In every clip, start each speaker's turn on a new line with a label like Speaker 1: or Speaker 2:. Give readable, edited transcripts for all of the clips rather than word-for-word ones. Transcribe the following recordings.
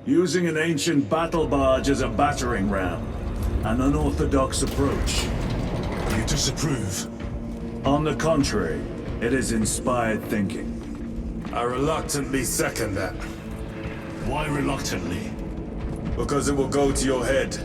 Speaker 1: Using an ancient battle barge as a battering ram. An unorthodox approach.
Speaker 2: You disapprove?
Speaker 1: On the contrary, it is inspired thinking.
Speaker 3: I reluctantly second that.
Speaker 2: Why reluctantly?
Speaker 3: Because it will go to your head.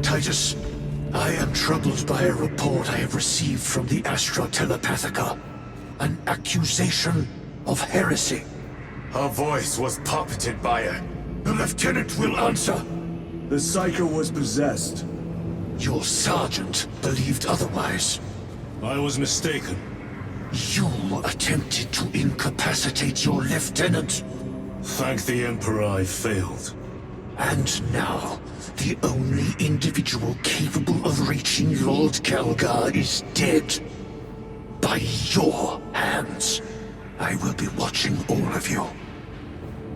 Speaker 4: Titus, I am troubled by a report I have received from the Astra Telepathica. An accusation of heresy.
Speaker 3: Her voice was puppeted by her.
Speaker 4: The lieutenant will answer.
Speaker 1: The Psycho was possessed.
Speaker 4: Your sergeant believed otherwise.
Speaker 2: I was mistaken.
Speaker 4: You attempted to incapacitate your lieutenant.
Speaker 2: Thank the Emperor I failed.
Speaker 4: And now, the only individual capable of reaching Lord Kelgar is dead. By your hands. I will be watching all of you.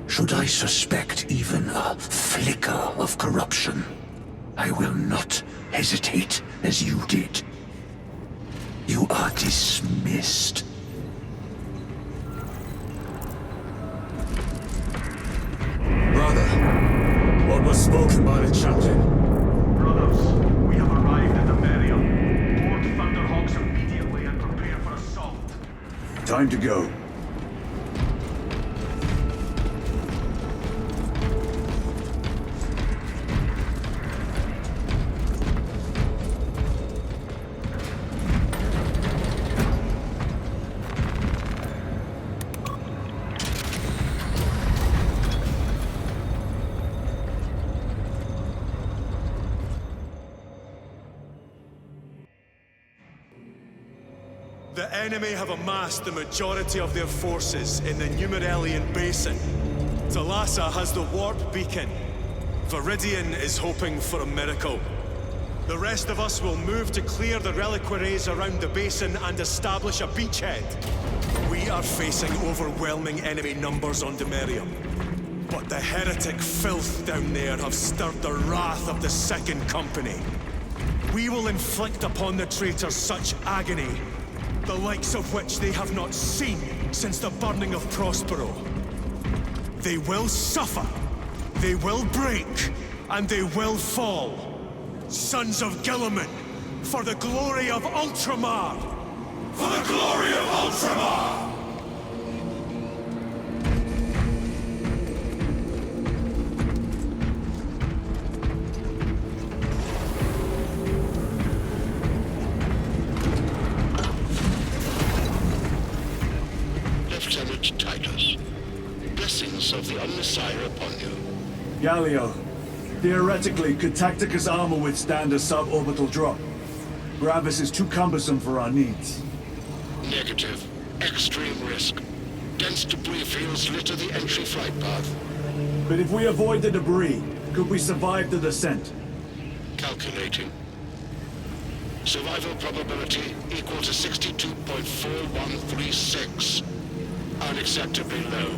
Speaker 4: Should I suspect even a flicker of corruption, I will not hesitate as you did. You are dismissed.
Speaker 3: Brother, what was spoken by the chaplain?
Speaker 5: Brothers, we have arrived at the barrier. Board Thunderhawks immediately and prepare for assault.
Speaker 1: Time to go.
Speaker 6: The enemy have amassed the majority of their forces in the Numeralian Basin. Thalassa has the warp beacon. Viridian is hoping for a miracle. The rest of us will move to clear the reliquaries around the basin and establish a beachhead. We are facing overwhelming enemy numbers on Demerium. But the heretic filth down there have stirred the wrath of the Second Company. We will inflict upon the traitors such agony, the likes of which they have not seen since the burning of Prospero. They will suffer, they will break, and they will fall. Sons of Gilliman, for the glory of Ultramar! For the glory of Ultramar!
Speaker 4: Lieutenant Titus, blessings of the Omnissiah upon you.
Speaker 1: Galio, theoretically, could Tactica's armor withstand a suborbital drop? Gravis is too cumbersome for our needs.
Speaker 4: Negative. Extreme risk. Dense debris fields litter the entry flight path.
Speaker 1: But if we avoid the debris, could we survive the descent?
Speaker 4: Calculating. Survival probability equal to 62.4136. Unacceptably low.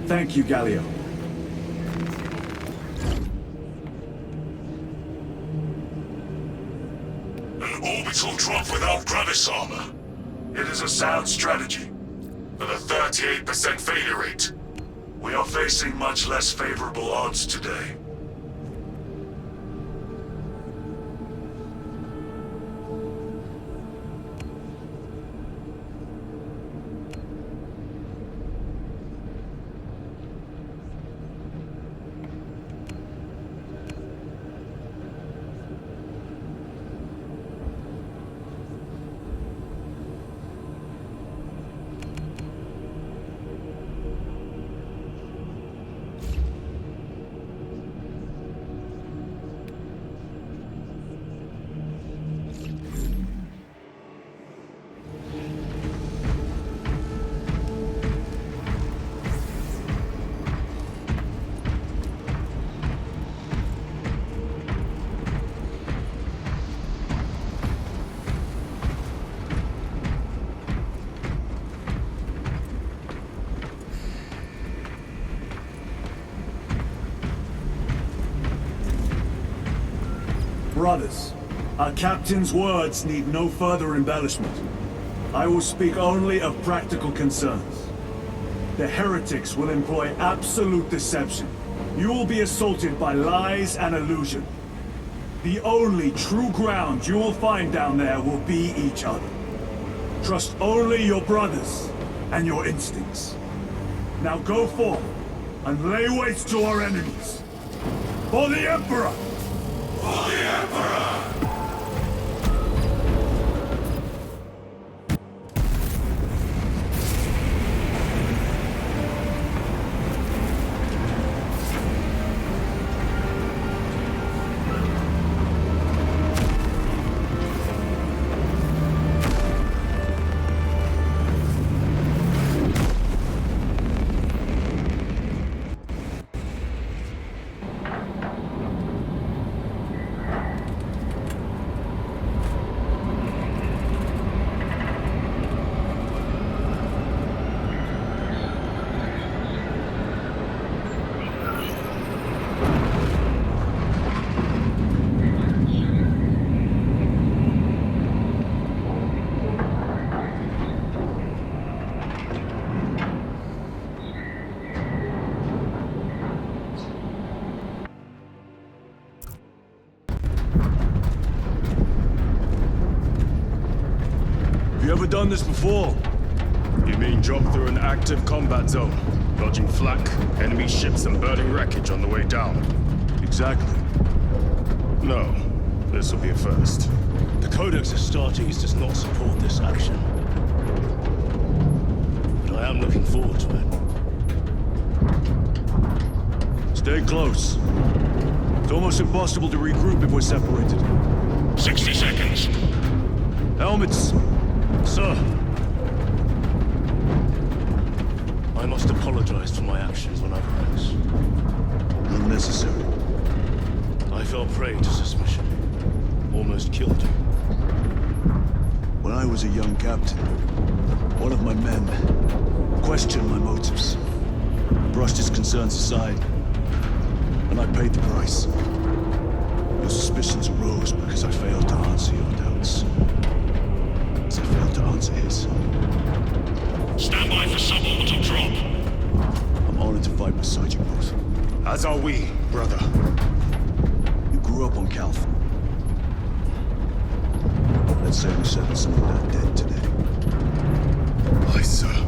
Speaker 1: Thank you, Galio.
Speaker 7: An orbital drop without Gravis armor. It is a sound strategy. With a 38% failure rate. We are facing much less favorable odds today.
Speaker 1: Brothers, our captain's words need no further embellishment. I will speak only of practical concerns. The heretics will employ absolute deception. You will be assaulted by lies and illusion. The only true ground you will find down there will be each other. Trust only your brothers and your instincts. Now go forth and lay waste to our enemies. For the Emperor!
Speaker 7: For the Emperor!
Speaker 1: You ever done this before?
Speaker 8: You mean jump through an active combat zone, dodging flak, enemy ships and burning wreckage on the way down?
Speaker 1: Exactly.
Speaker 8: No, this will be a first.
Speaker 2: The Codex Astartes does not support this action. But I am looking forward to it.
Speaker 1: Stay close. It's almost impossible to regroup if we're separated.
Speaker 7: 60 seconds.
Speaker 1: Helmets!
Speaker 2: Sir, I must apologize for my actions on Abrax.
Speaker 1: Unnecessary.
Speaker 2: I fell prey to suspicion. Almost killed you.
Speaker 1: When I was a young captain, one of my men questioned my motives, brushed his concerns aside, and I paid the price. Your suspicions arose because I failed to answer your doubts. As I failed to answer his.
Speaker 7: Stand by for suborbital drop.
Speaker 1: I'm honored to fight beside you both.
Speaker 8: As are we, brother.
Speaker 1: You grew up on Calth. Let's say we settled some of that debt today.
Speaker 8: Aye, sir.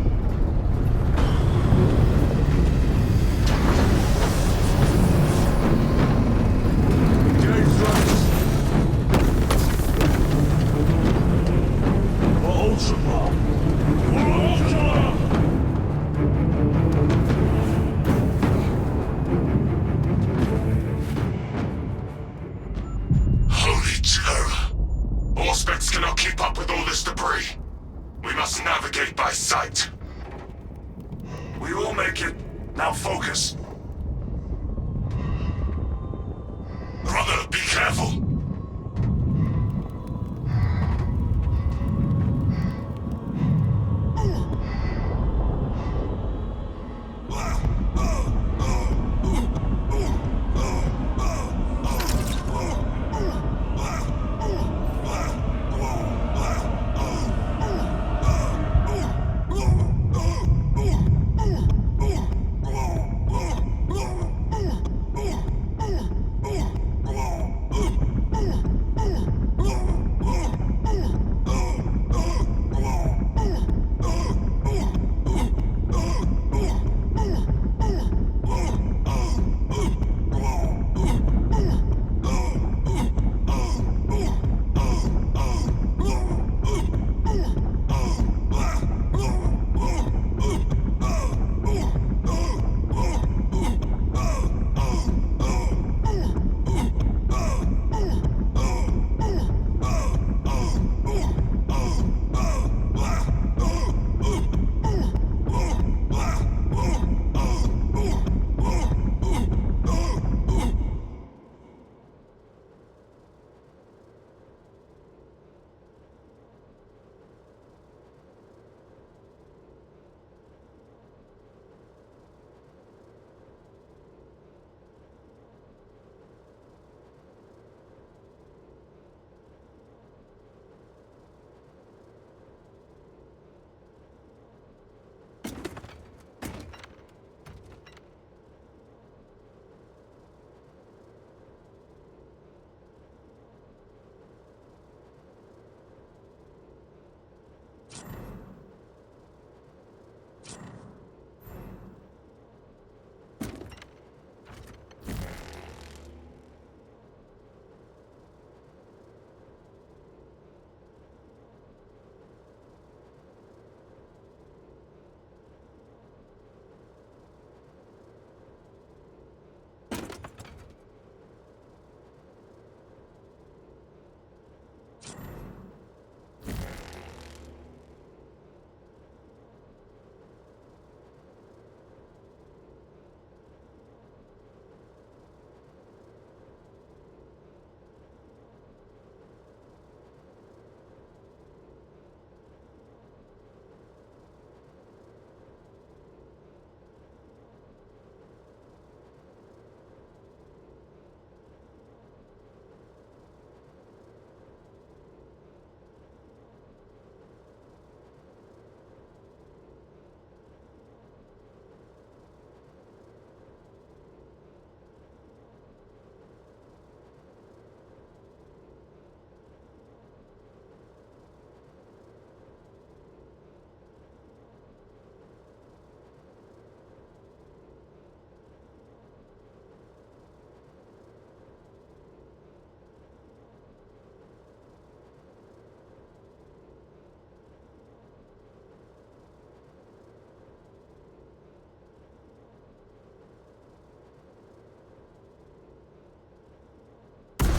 Speaker 7: Holy terror! Auspex cannot keep up with all this debris. We must navigate by sight. We will make it. Now focus. Brother, be careful.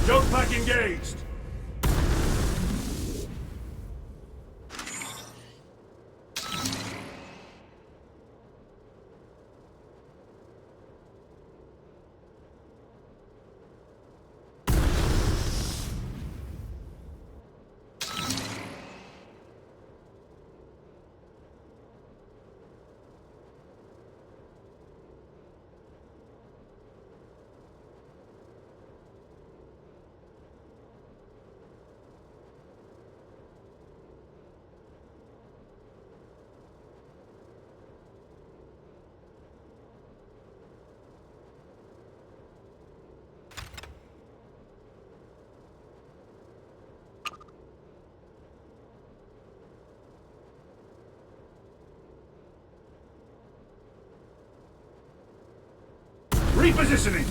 Speaker 1: Joke pack engaged! Repositioning!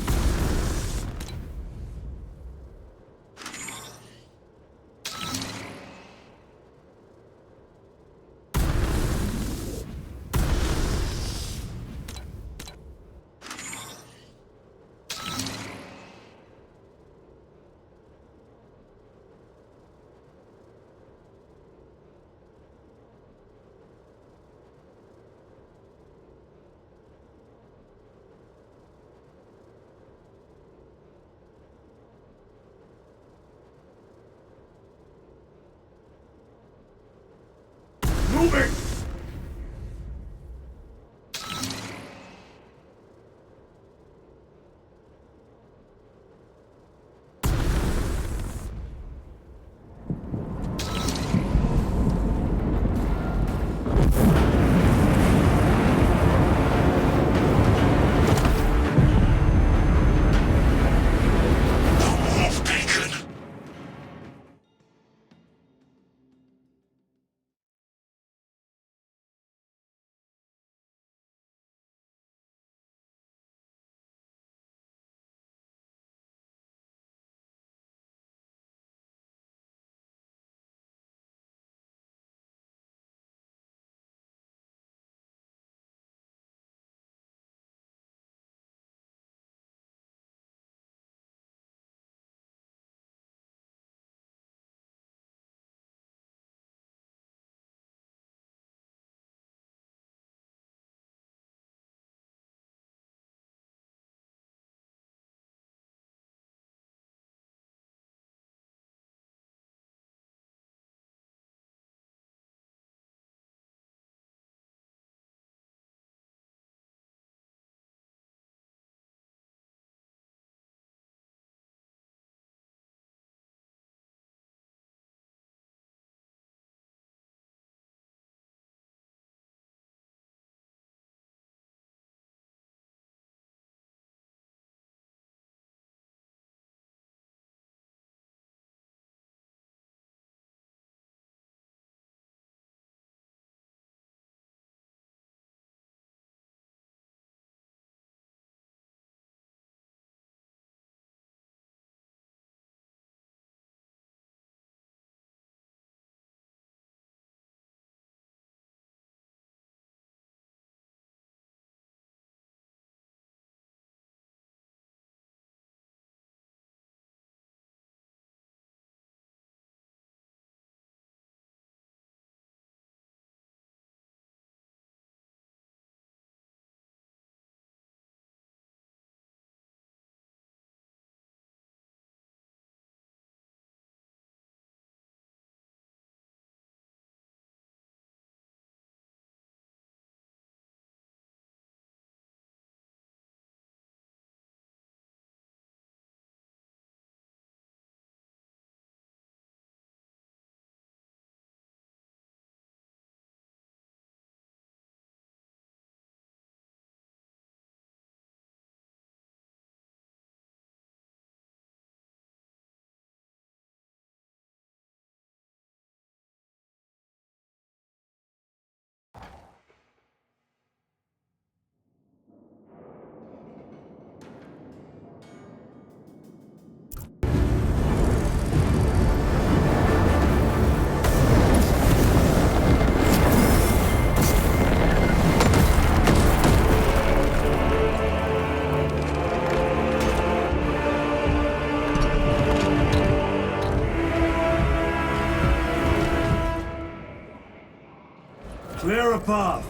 Speaker 1: path.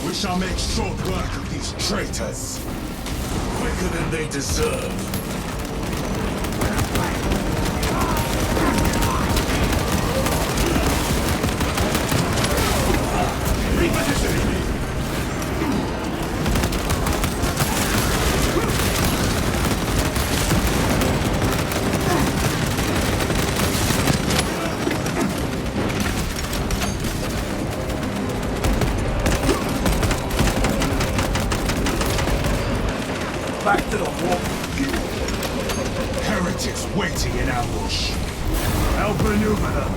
Speaker 3: We shall make short work of these traitors. Quicker than they deserve. Repositioning me!
Speaker 1: Back to the wall.
Speaker 3: Heretics waiting in ambush.
Speaker 1: Outmaneuver them.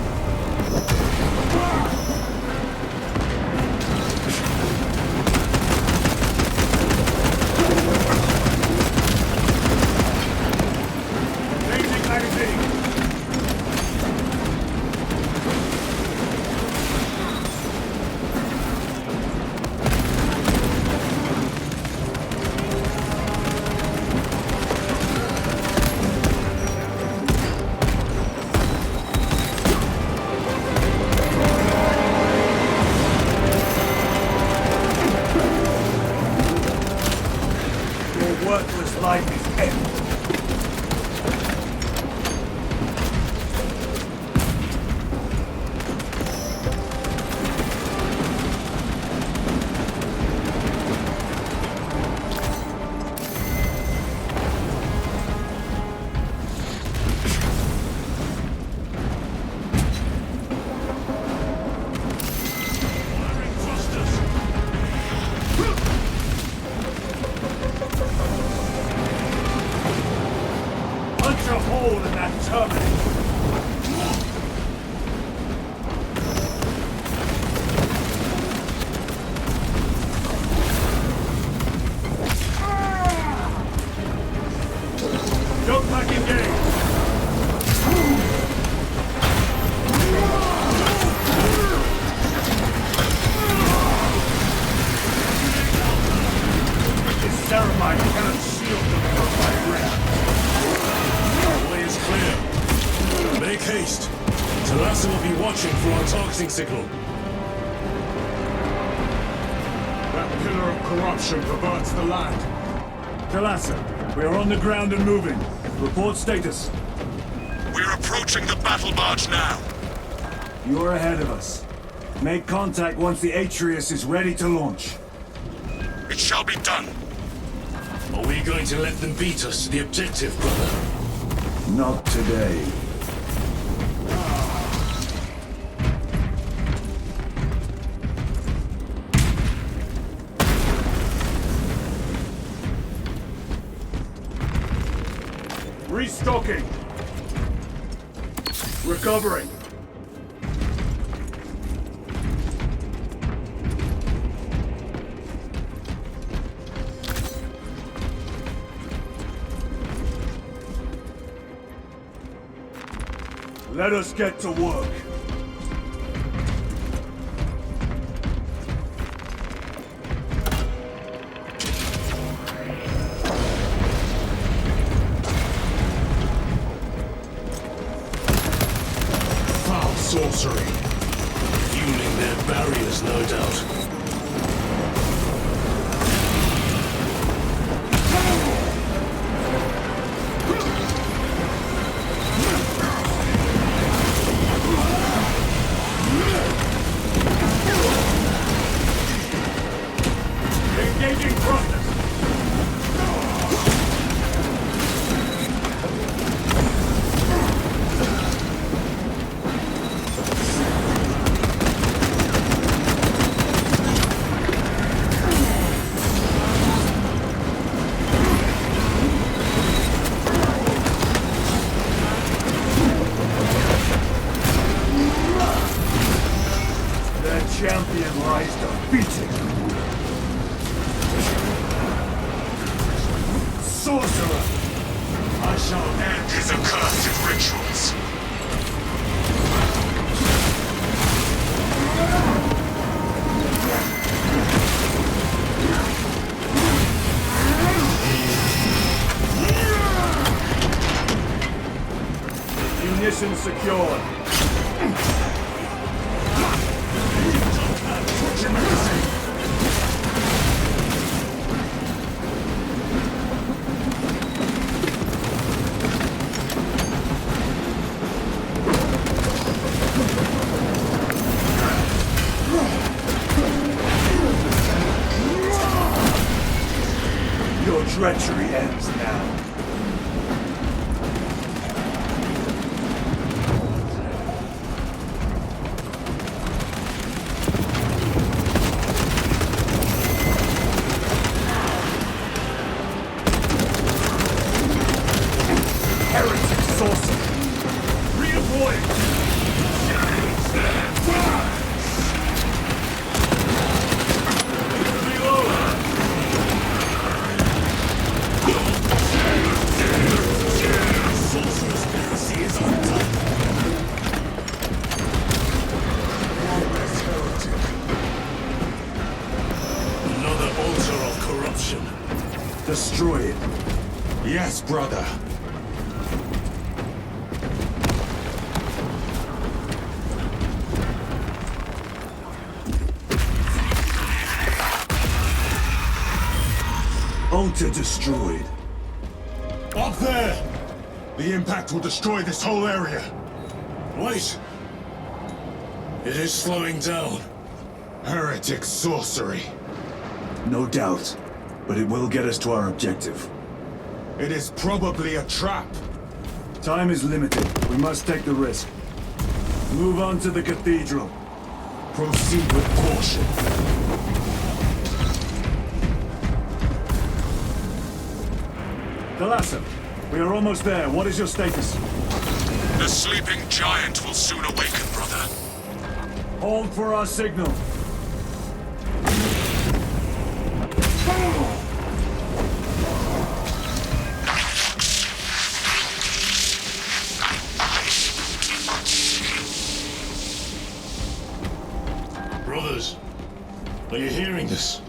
Speaker 1: Changing magazine. Your worthless life is ended. Punch a hole in that terminal. Don't back engage. This ceremony cannot shield them from my wrath.
Speaker 3: The way is clear. Make haste. Talassa will be watching for our targeting signal.
Speaker 1: That pillar of corruption perverts the land. Talassa, we are on the ground and moving. Report status.
Speaker 7: We're approaching the battle barge now.
Speaker 1: You are ahead of us. Make contact once the Atreus is ready to launch.
Speaker 7: It shall be done.
Speaker 3: Are we going to let them beat us to the objective, brother?
Speaker 1: Not today. Restocking. Recovering. Let us get to work.
Speaker 3: Foul sorcery. Fueling their barriers, no doubt.
Speaker 1: Engaging thrusters. Their champion lies defeated. Sorcerer!
Speaker 7: I shall end his accursed rituals.
Speaker 1: Munitions secured.
Speaker 3: Destruction missing!
Speaker 1: Your treachery ends now. Heretic sorcery! Reavoid!
Speaker 3: Sorcerer's heresy is undone! Lawless heretic. Another altar of corruption.
Speaker 1: Destroy it.
Speaker 3: Yes, brother.
Speaker 1: Altar destroyed.
Speaker 3: Up there! The impact will destroy this whole area. Wait! It is slowing down. Heretic sorcery.
Speaker 1: No doubt. But it will get us to our objective.
Speaker 3: It is probably a trap.
Speaker 1: Time is limited. We must take the risk. Move on to the cathedral.
Speaker 3: Proceed with caution.
Speaker 1: Thalassa, we are almost there. What is your status?
Speaker 7: The sleeping giant will soon awaken, brother.
Speaker 1: Hold for our signal.
Speaker 3: Brothers, are you hearing this?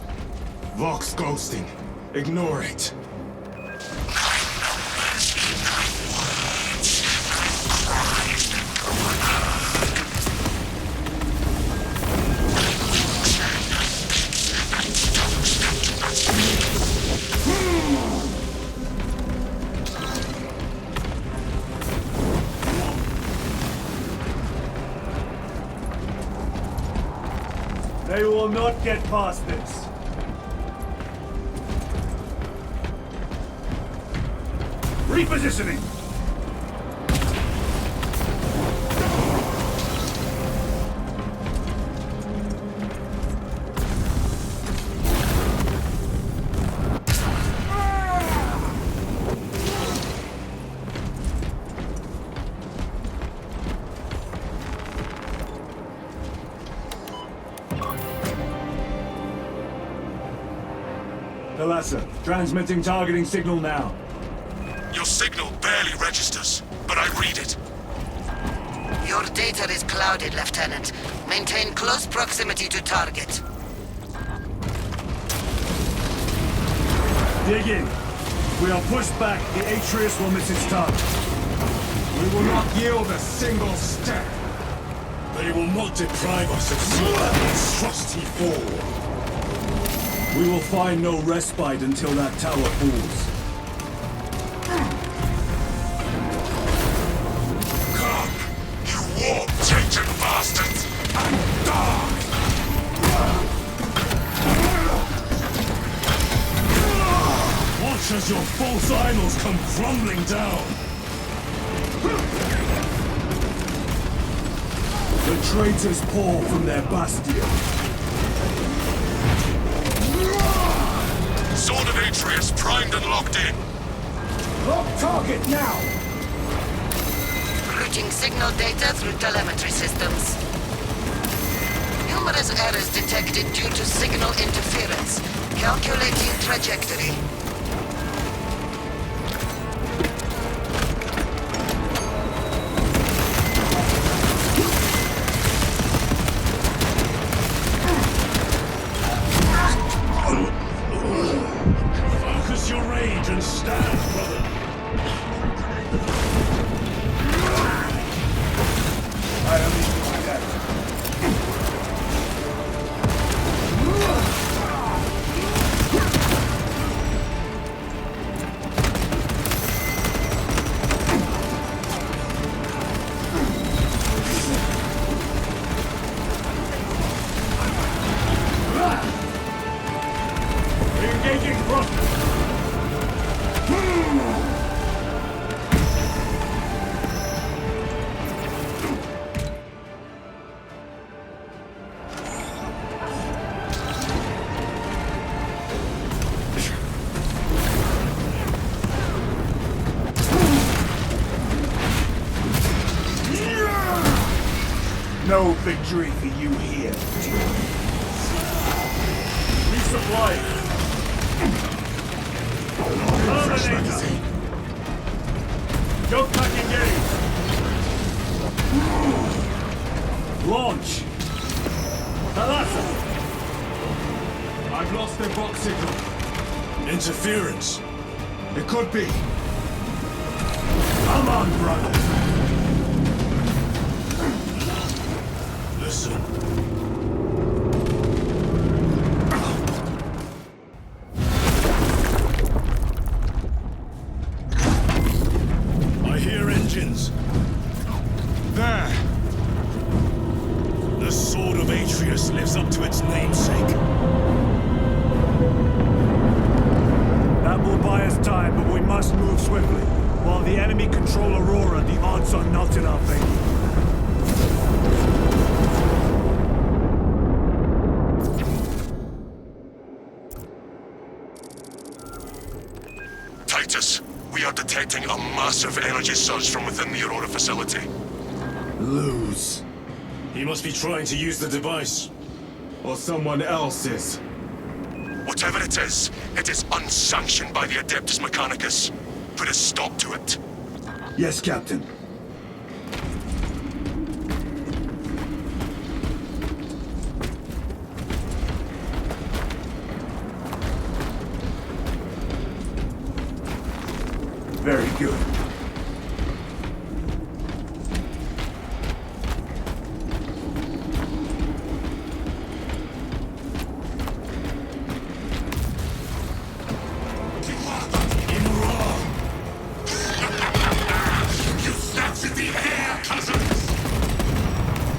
Speaker 3: Vox ghosting. Ignore it.
Speaker 1: They will not get past this. Repositioning! Thalassa, transmitting targeting signal now.
Speaker 7: Your signal barely registers, but I read it.
Speaker 9: Your data is clouded, Lieutenant. Maintain close proximity to target.
Speaker 1: Dig in. If we are pushed back, the Atreus will miss its target.
Speaker 3: We will not yield a single step. They will not deprive us of Sea's trusty fall.
Speaker 1: We will find no respite until that tower falls.
Speaker 7: Come, you warp-tainted bastards, and die!
Speaker 3: Watch as your false idols come crumbling down.
Speaker 1: The traitors pour from their bastion.
Speaker 7: Sword of Atreus primed and locked in.
Speaker 1: Lock target now!
Speaker 9: Routing signal data through telemetry systems. Numerous errors detected due to signal interference. Calculating trajectory.
Speaker 3: Focus your rage and stand, brother.
Speaker 1: I don't need to do that. No victory for you here. Resupply. Terminator. Jump back engaged. Launch. Thalassa.
Speaker 3: I've lost their box signal.
Speaker 2: Interference.
Speaker 3: It could be.
Speaker 1: Come on, brother.
Speaker 2: Listen. I hear engines.
Speaker 3: There!
Speaker 2: The Sword of Atreus lives up to its namesake.
Speaker 1: That will buy us time, but we must move swiftly. While the enemy control Aurora, the odds are not in our favor.
Speaker 7: Titus, we are detecting a massive energy surge from within the Aurora facility.
Speaker 1: Lose.
Speaker 2: He must be trying to use the device.
Speaker 3: Or someone else is.
Speaker 7: Whatever it is unsanctioned by the Adeptus Mechanicus. Put a stop to it.
Speaker 1: Yes, Captain. Very good.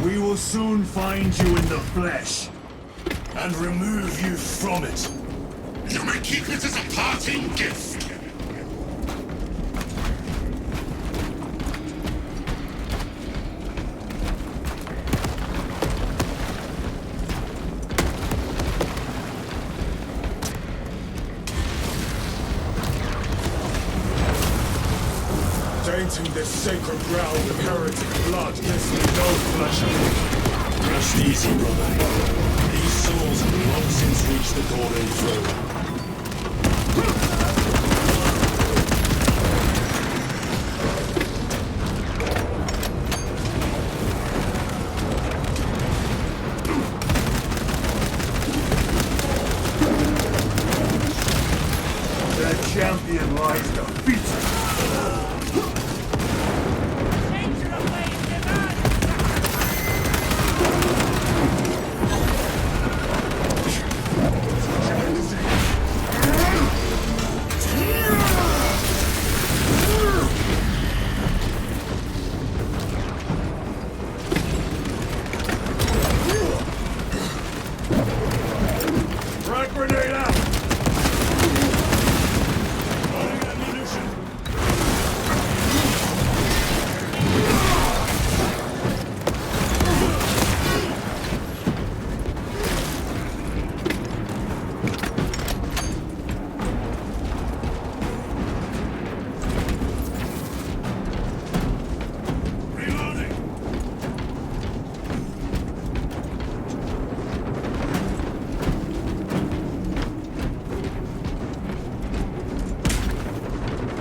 Speaker 1: We will soon find you in the flesh.
Speaker 2: And remove you from it.
Speaker 7: You may keep it as a parting gift.
Speaker 3: Tainting this sacred ground with heretic blood gives me no pleasure.
Speaker 2: Rest easy, brother. These souls have long since reached the golden throne.
Speaker 1: The champion lies defeated. Frag grenade out! Loading ammunition! Reloading!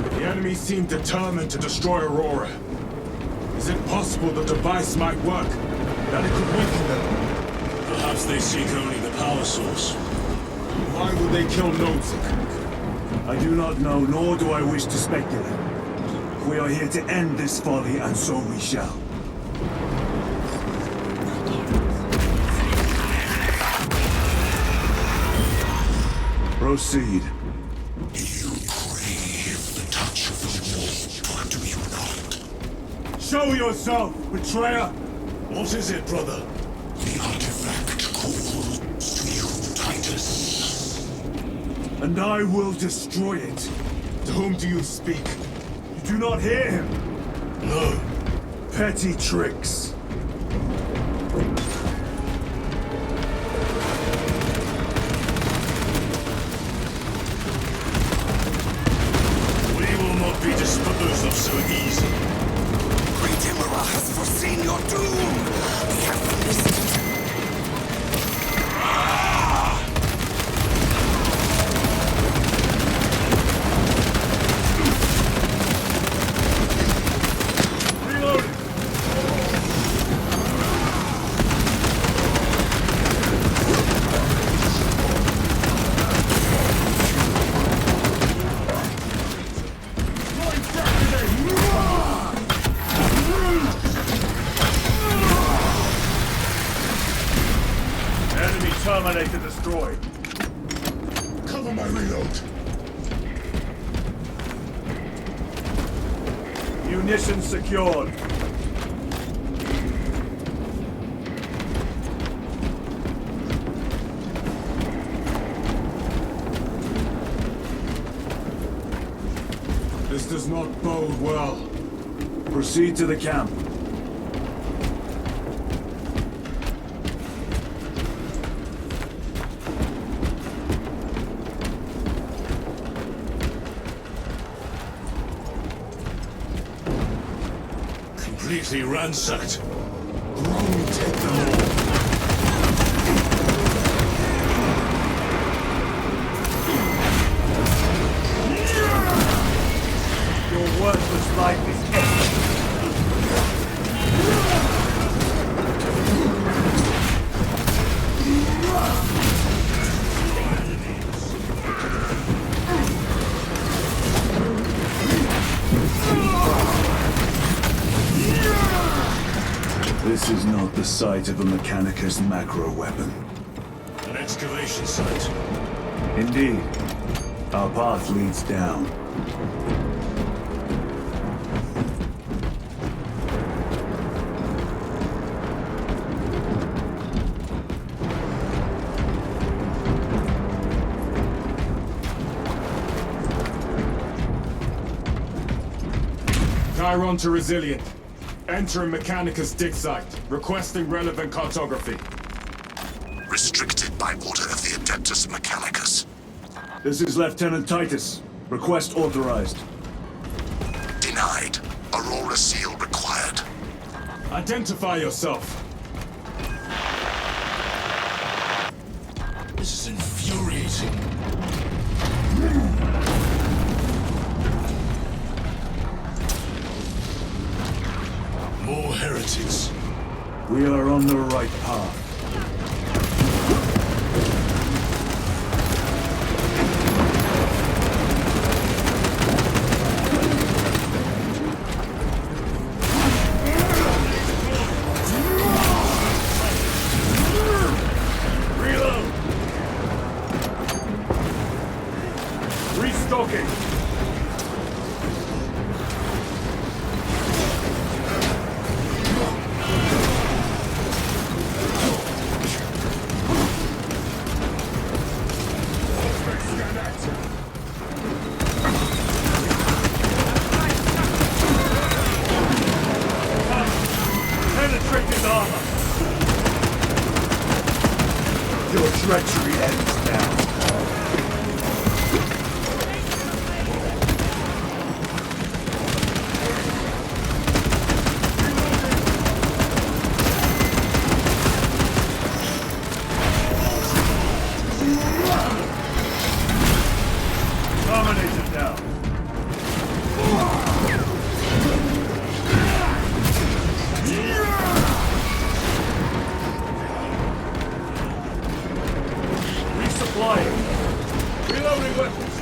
Speaker 3: The enemy seem determined to destroy Aurora. Is it possible the device might work? That it could weaken them?
Speaker 2: Perhaps they seek only the power source.
Speaker 3: Why would they kill Nozick?
Speaker 1: I do not know, nor do I wish to speculate. We are here to end this folly, and so we shall. Proceed.
Speaker 4: You crave the touch of the Lord, do you not?
Speaker 1: Show yourself, betrayer!
Speaker 2: What is it, brother?
Speaker 4: The artifact calls to you, Titus.
Speaker 1: And I will destroy it.
Speaker 3: To whom do you speak?
Speaker 1: You do not hear him.
Speaker 2: No.
Speaker 1: Petty tricks.
Speaker 2: We will not be disposed of so easily.
Speaker 4: Great Emperor has foreseen your doom. We have
Speaker 1: Terminator destroyed.
Speaker 3: Cover my reload.
Speaker 1: Munitions secured.
Speaker 3: This does not bode well.
Speaker 1: Proceed to the camp.
Speaker 2: Completely ransacked.
Speaker 3: Wrong, take them all.
Speaker 1: Your worthless life is ended. This is not the site of a Mechanicus macro weapon.
Speaker 2: An excavation site.
Speaker 1: Indeed. Our path leads down.
Speaker 3: Chiron to Resilient. Entering Mechanicus dig site. Requesting relevant cartography.
Speaker 7: Restricted by order of the Adeptus Mechanicus.
Speaker 1: This is Lieutenant Titus. Request authorized.
Speaker 7: Denied. Aurora seal required.
Speaker 3: Identify yourself.
Speaker 2: This is infuriating. More heretics.
Speaker 1: We are on the right path.
Speaker 3: Reload! Restocking!
Speaker 1: Penetrate his armor! Your treachery ends now. Terminator down. Resupplying. Reloading weapons.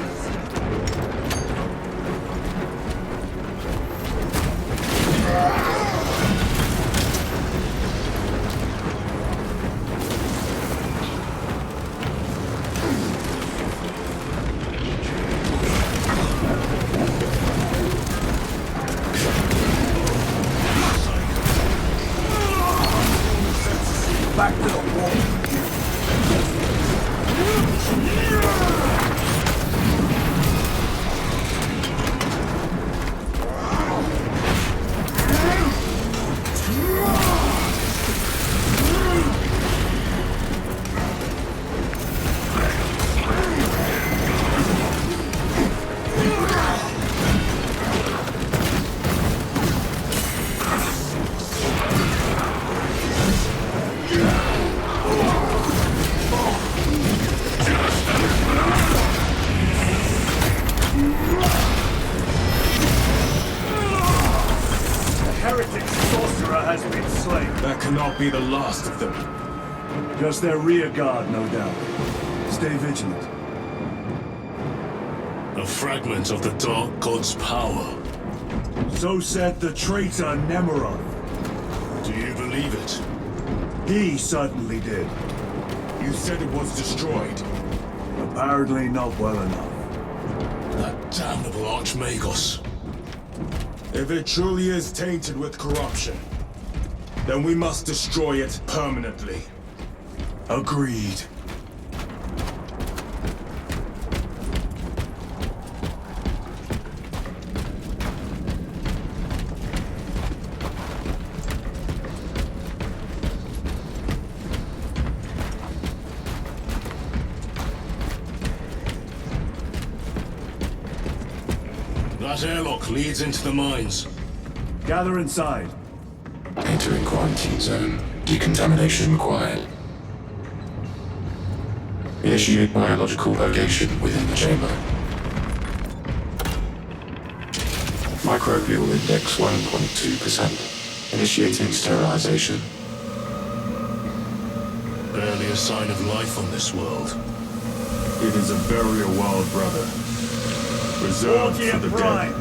Speaker 1: Back to the wall. Heretic sorcerer has been slain.
Speaker 3: That cannot be the last of them.
Speaker 1: Just their rear guard, no doubt. Stay vigilant.
Speaker 2: A fragment of the Dark God's power.
Speaker 1: So said the traitor Nemeroth.
Speaker 2: Do you believe it?
Speaker 1: He certainly did.
Speaker 3: You said it was destroyed.
Speaker 1: Apparently not well enough.
Speaker 3: That damnable Archmagos. If it truly is tainted with corruption, then we must destroy it permanently.
Speaker 1: Agreed.
Speaker 3: That airlock leads into the mines.
Speaker 1: Gather inside.
Speaker 4: Entering quarantine zone. Decontamination required. Initiate biological purgation within the chamber. Microbial index 1.2%. Initiating sterilization.
Speaker 3: Barely a sign of life on this world.
Speaker 1: It is a burial world, brother. Reserved for the dead.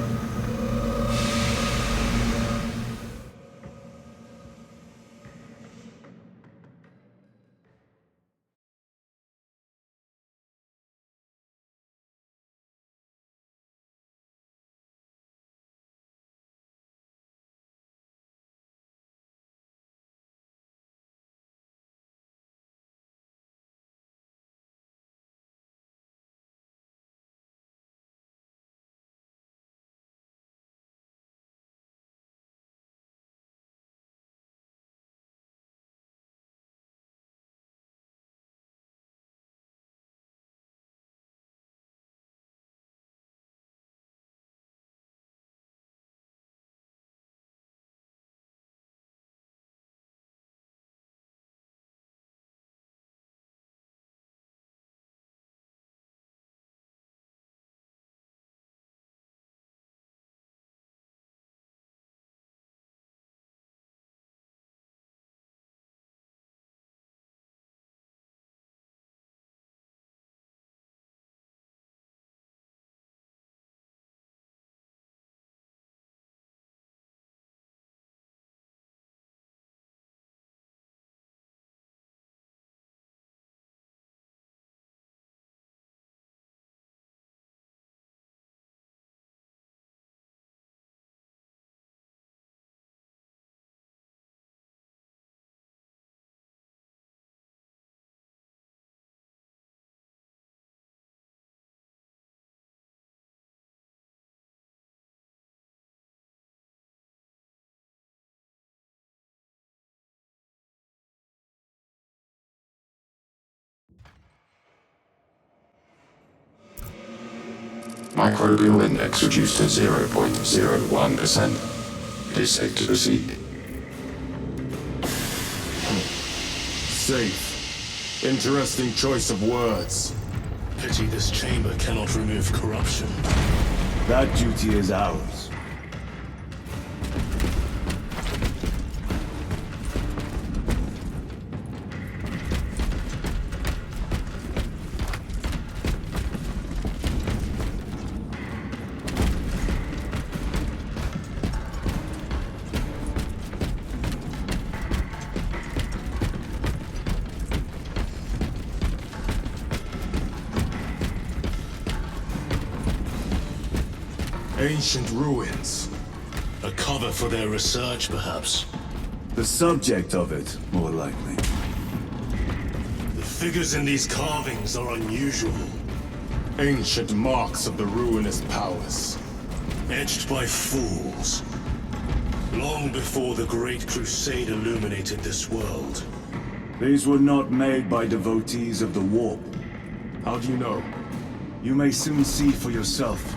Speaker 4: Microbial index reduced to 0.01%. It is safe to proceed.
Speaker 3: Safe. Interesting choice of words.
Speaker 2: Pity this chamber cannot remove corruption.
Speaker 1: That duty is ours.
Speaker 3: Ancient ruins.
Speaker 2: A cover for their research, perhaps.
Speaker 1: The subject of it, more likely.
Speaker 2: The figures in these carvings are unusual.
Speaker 3: Ancient marks of the ruinous powers.
Speaker 2: Etched by fools. Long before the Great Crusade illuminated this world.
Speaker 1: These were not made by devotees of the warp.
Speaker 3: How do you know?
Speaker 1: You may soon see for yourself.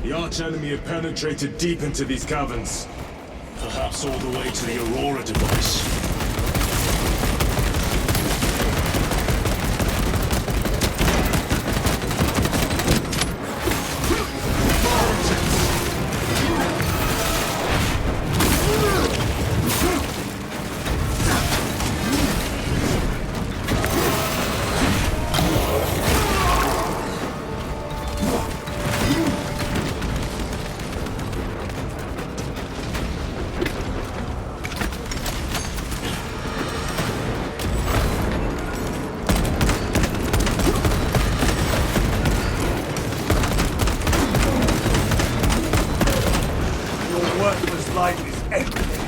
Speaker 3: The arch-enemy have penetrated deep into these caverns.
Speaker 2: Perhaps all the way to the Aurora device.
Speaker 1: Worthless life is everything.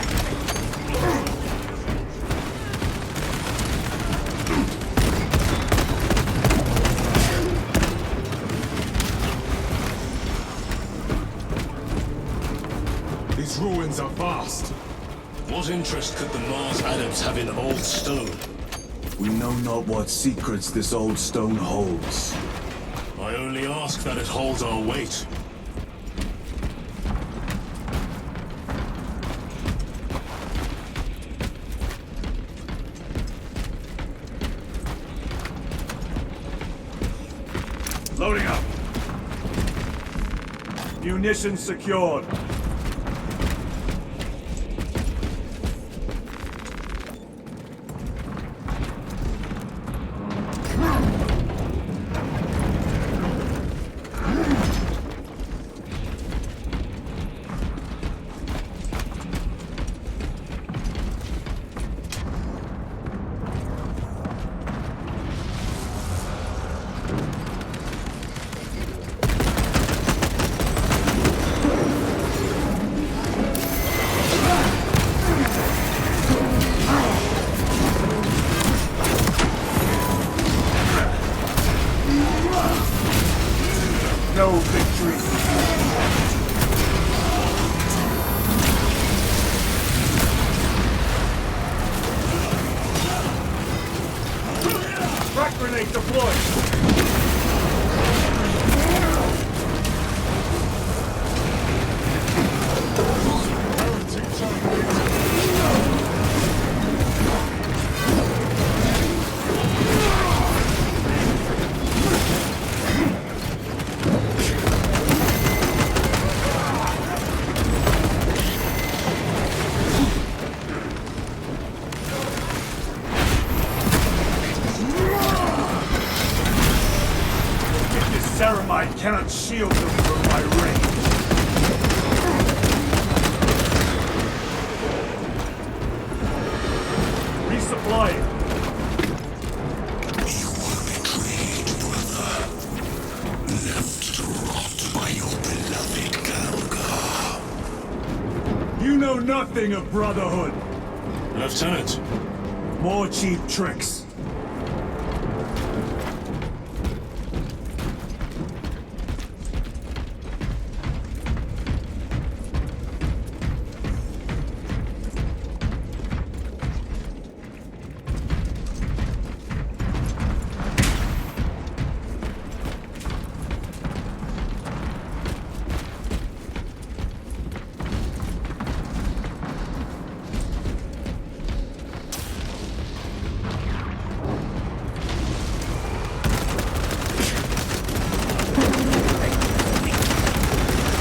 Speaker 3: These ruins are vast.
Speaker 2: What interest could the Mars adepts have in old stone?
Speaker 1: We know not what secrets this old stone holds.
Speaker 2: I only ask that it holds our weight.
Speaker 1: Loading up. Munitions secured. No victory. Frag grenade deployed. Ceramide cannot shield them from my range. Resupplying.
Speaker 4: You were betrayed, brother. Left to rot by your beloved Galga.
Speaker 1: You know nothing of brotherhood.
Speaker 2: Lieutenant,
Speaker 1: More cheap tricks.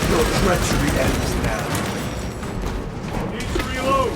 Speaker 1: Your treachery ends now. Need to reload.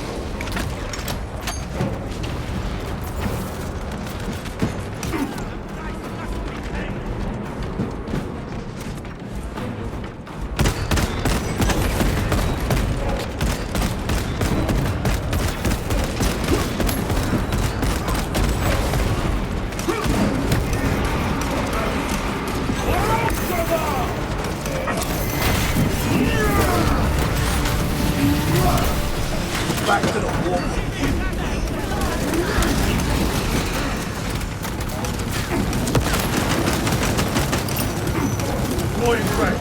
Speaker 1: Back to the wall. Deploying frag.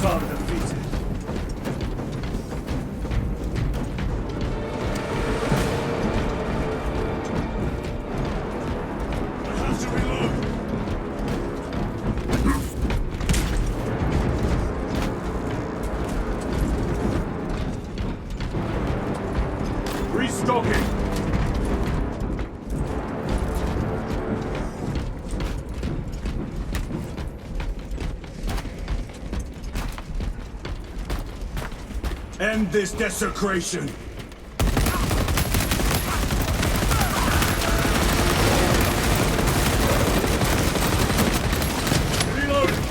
Speaker 1: Target defeated. I have to reload. Restocking. End this desecration! Reloading!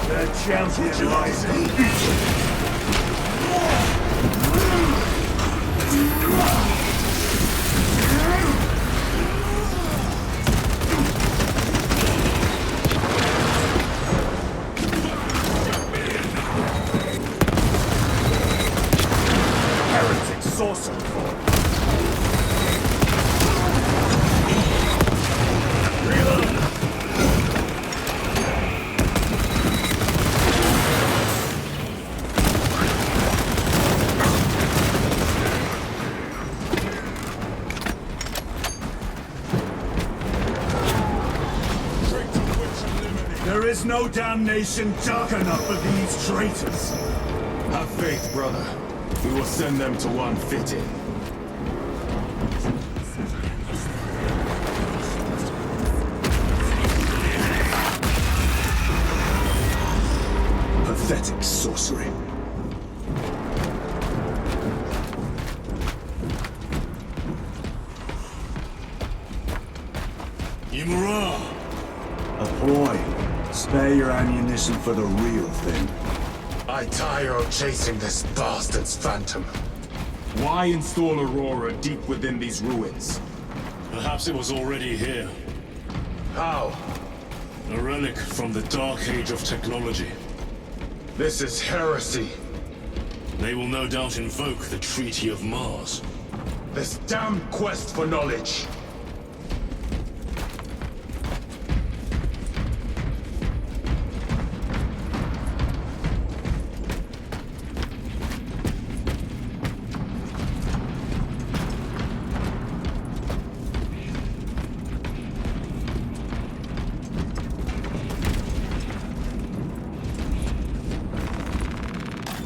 Speaker 1: The champion lies in peace. Heretic sorcerer. Reload! There is no damnation dark enough for these traitors.
Speaker 3: Have faith, brother. We will send them to one fitting.
Speaker 1: Pathetic sorcery.
Speaker 2: Imura!
Speaker 1: A ploy. Spare your ammunition for the real thing.
Speaker 3: I tire of chasing this bastard's phantom. Why install Aurora deep within these ruins?
Speaker 2: Perhaps it was already here.
Speaker 3: How?
Speaker 2: A relic from the Dark Age of technology.
Speaker 3: This is heresy.
Speaker 2: They will no doubt invoke the Treaty of Mars.
Speaker 3: This damn quest for knowledge.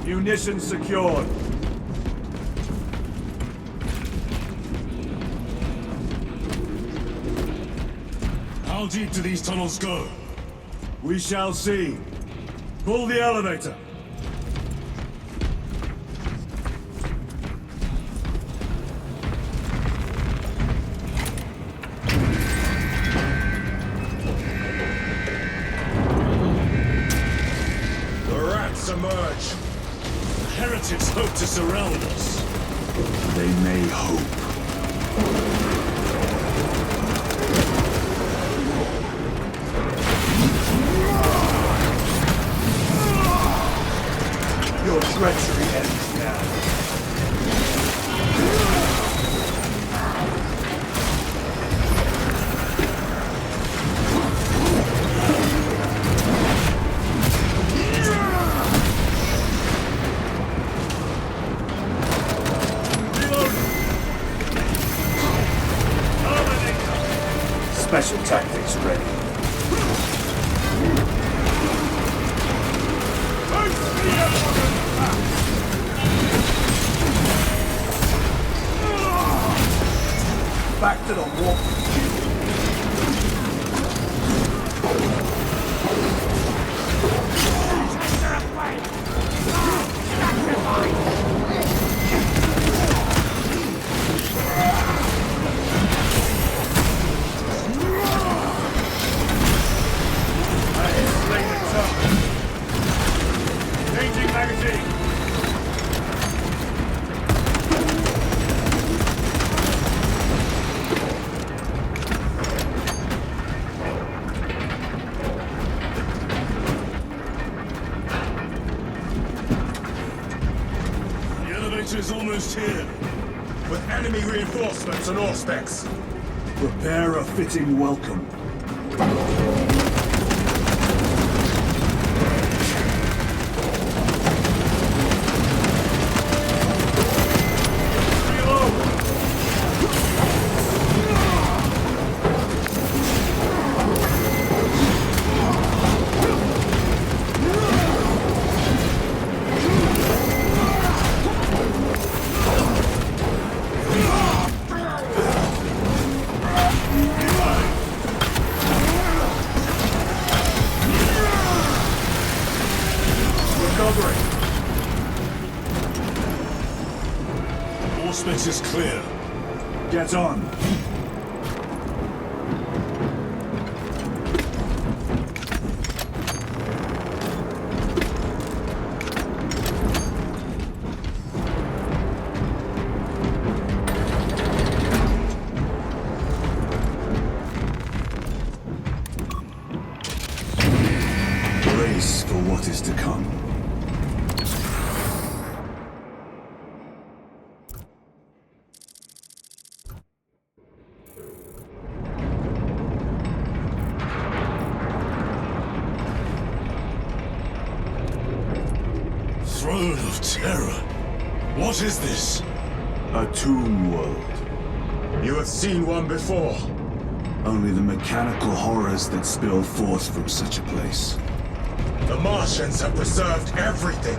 Speaker 1: Munitions secured.
Speaker 2: How deep do these tunnels go?
Speaker 1: We shall see. Pull the elevator.
Speaker 3: The rats emerge.
Speaker 2: Heretics hope to surround us.
Speaker 1: They may hope. Your treachery ends now. Special tactics ready. First the
Speaker 3: is almost here. With enemy reinforcements and Auspex.
Speaker 1: Prepare a fitting welcome.
Speaker 2: Auspex is clear.
Speaker 1: Get on. Brace for what is to come.
Speaker 2: Throne of Terror. What is this?
Speaker 1: A tomb world.
Speaker 3: You have seen one before.
Speaker 1: Only the mechanical horrors that spill forth from such a place.
Speaker 3: The Martians have preserved everything.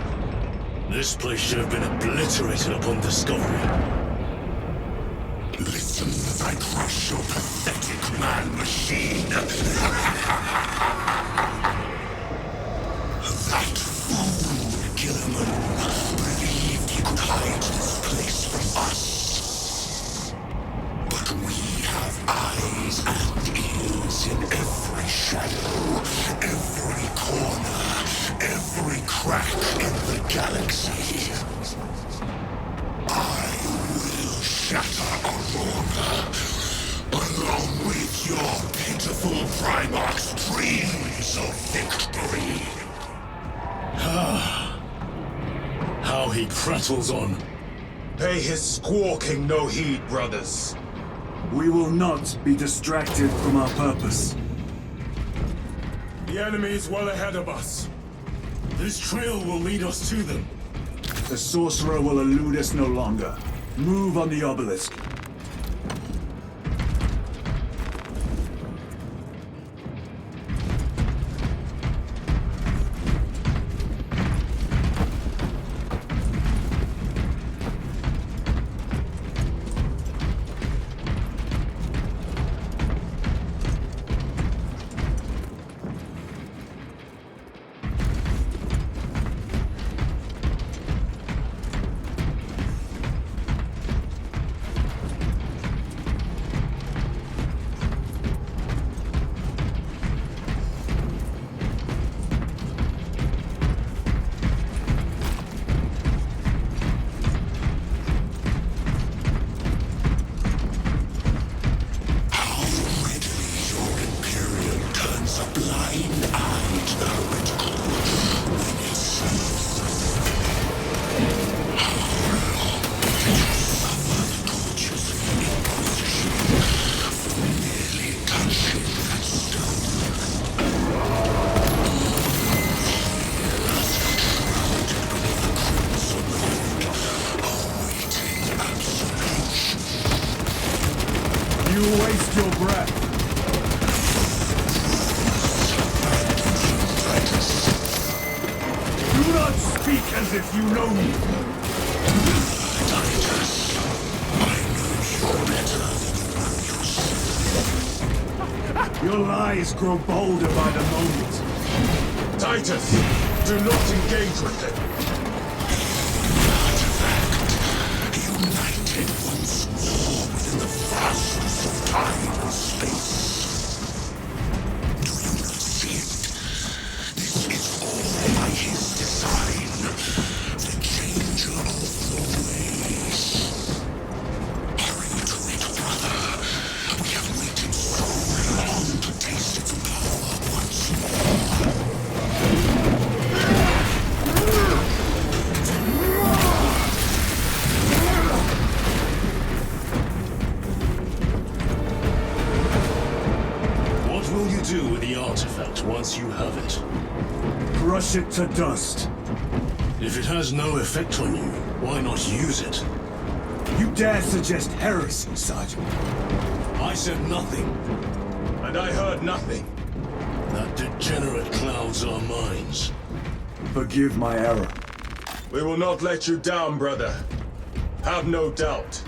Speaker 2: This place should have been obliterated upon discovery.
Speaker 4: Listen as I crush your pathetic man-machine. That fool, Gilliman, believed he could hide this place from us. But we have eyes and ears in every shadow, every corner, every crack in the galaxy. I will shatter Aurora, along with your pitiful Primarch's dreams of victory.
Speaker 2: How he prattles on.
Speaker 3: Pay his squawking no heed, brothers.
Speaker 1: We will not be distracted from our purpose.
Speaker 3: The enemy is well ahead of us.
Speaker 2: This trail will lead us to them.
Speaker 1: The sorcerer will elude us no longer. Move on the obelisk. You waste your breath. Do not speak as if you know me. Your lies grow bolder by the moment.
Speaker 3: Titus, do not engage with them.
Speaker 4: United once more within the vastness of time and space. Do you not see it? This is all by his design. The changer of the ways. Hurry to it, brother. We have waited so long to taste its power once more.
Speaker 2: you have it.
Speaker 1: Crush it to dust.
Speaker 2: If it has no effect on you, why not use it?
Speaker 1: You dare suggest heresy, Sergeant?
Speaker 2: I said nothing.
Speaker 3: And I heard nothing.
Speaker 2: That degenerate clouds our minds.
Speaker 1: Forgive my error.
Speaker 3: We will not let you down, brother. Have no doubt.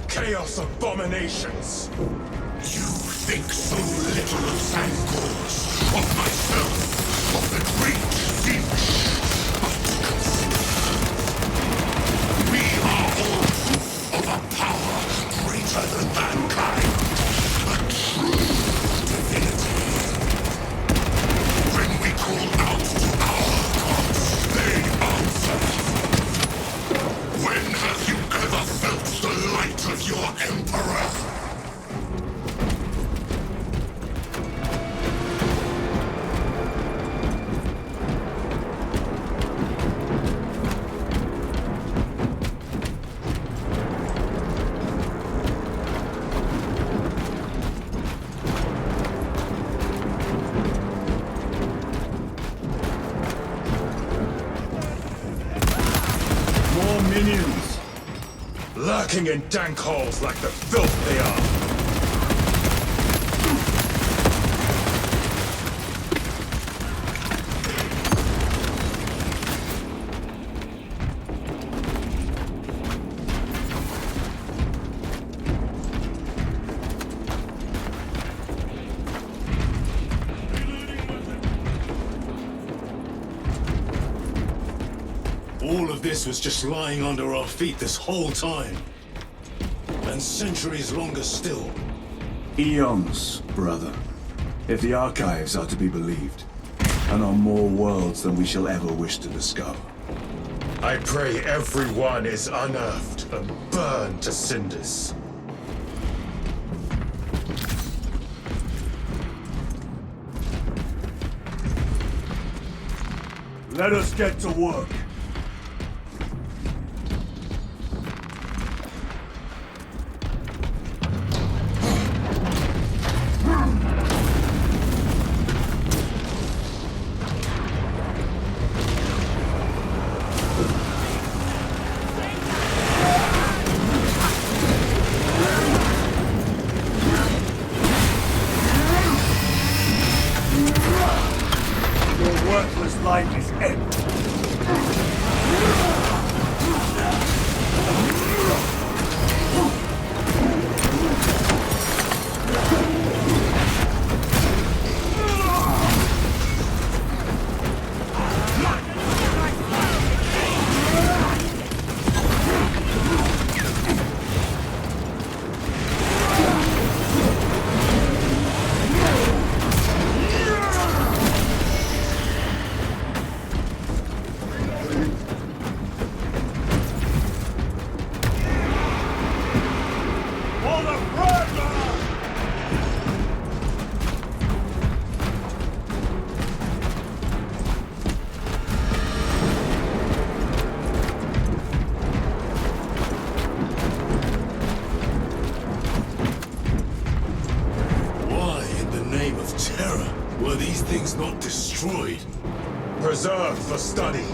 Speaker 3: Chaos abominations!
Speaker 4: You think so little of Sangors, of myself, of the great Finch, of Tucans. We are all proof of a power greater than mankind, a true divinity. When we call out to our gods, they answer. When have you ever felt the light of your Emperor?
Speaker 1: More minions!
Speaker 3: Lurking in dank holes like the filth they are!
Speaker 2: All of this was just lying under our feet this whole time. And centuries longer still.
Speaker 1: Eons, brother. If the archives are to be believed. And on more worlds than we shall ever wish to discover.
Speaker 3: I pray everyone is unearthed and burned to cinders.
Speaker 1: Let us get to work. Your worthless life is empty.
Speaker 2: Were these things not destroyed?
Speaker 3: Preserved for study.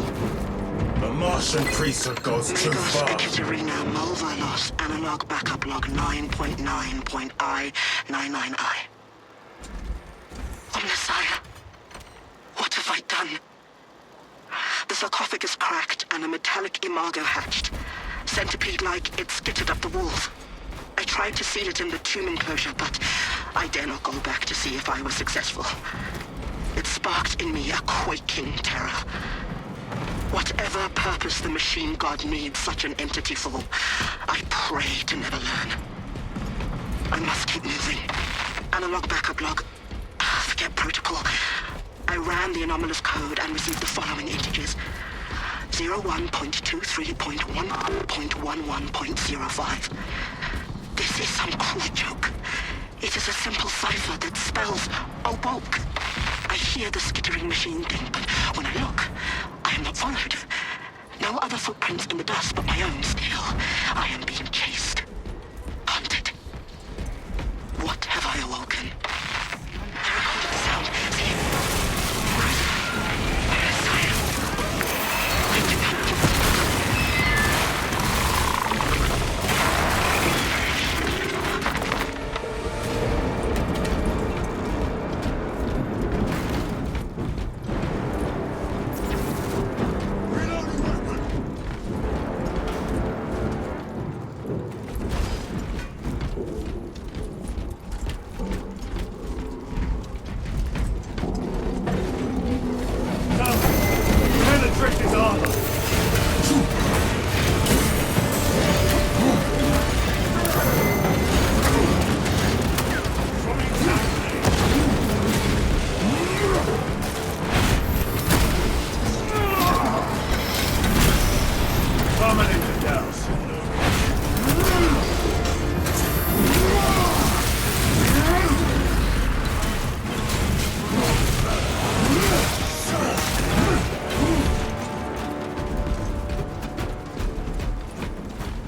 Speaker 3: The Martian priesthood goes too far.
Speaker 9: Ekaterina Mulvalos, analog backup log 9.9.I99I. Oh, Messiah. What have I done? The sarcophagus cracked and a metallic imago hatched. Centipede-like, it skittered up the walls. I tried to seal it in the tomb enclosure, but I dare not go back to see if I was successful. It sparked in me a quaking terror. Whatever purpose the machine god needs such an entity for, I pray to never learn. I must keep moving. Analog backup log. Forget protocol. I ran the anomalous code and received the following integers. 01.23.1.11.05. This is some cruel joke. It is a simple cipher that spells awoke. hear the skittering machine thing, but when I look, I am not followed. No other footprints in the dust but my own still. I am being chased. Hunted. What have I awoken? I recorded the sound. See? Where is Saya? I've developed.
Speaker 1: Penetrate his armor! Dominate the house.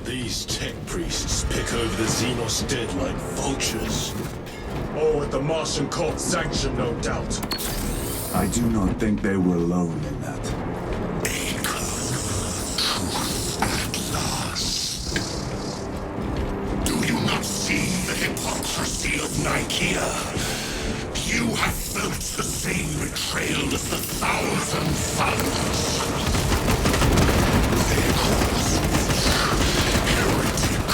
Speaker 2: These tech priests pick over the Xenos dead like vultures.
Speaker 3: Oh, with the Martian cult's sanction, no doubt.
Speaker 1: I do not think they were alone in that.
Speaker 4: Do you not see the hypocrisy of Nicaea? You have felt the same betrayal as the Thousand Suns. They cause heretic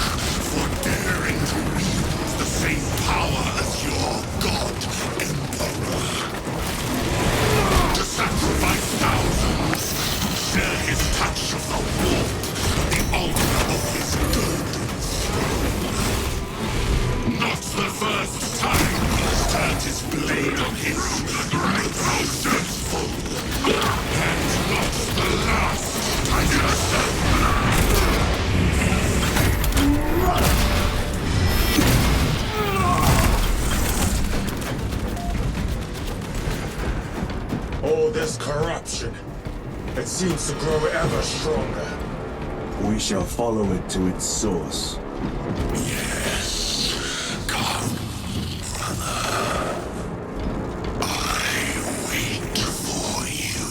Speaker 4: for daring to wield the same power as your god emperor. To sacrifice thousands, to share his touch of the warp, the altar of his good. Not the first time he's turned his blade on his reproachful, and not the last time
Speaker 3: All this corruption, it seems to grow ever stronger.
Speaker 1: We shall follow it to its source.
Speaker 4: Yes, come, brother. I wait for you.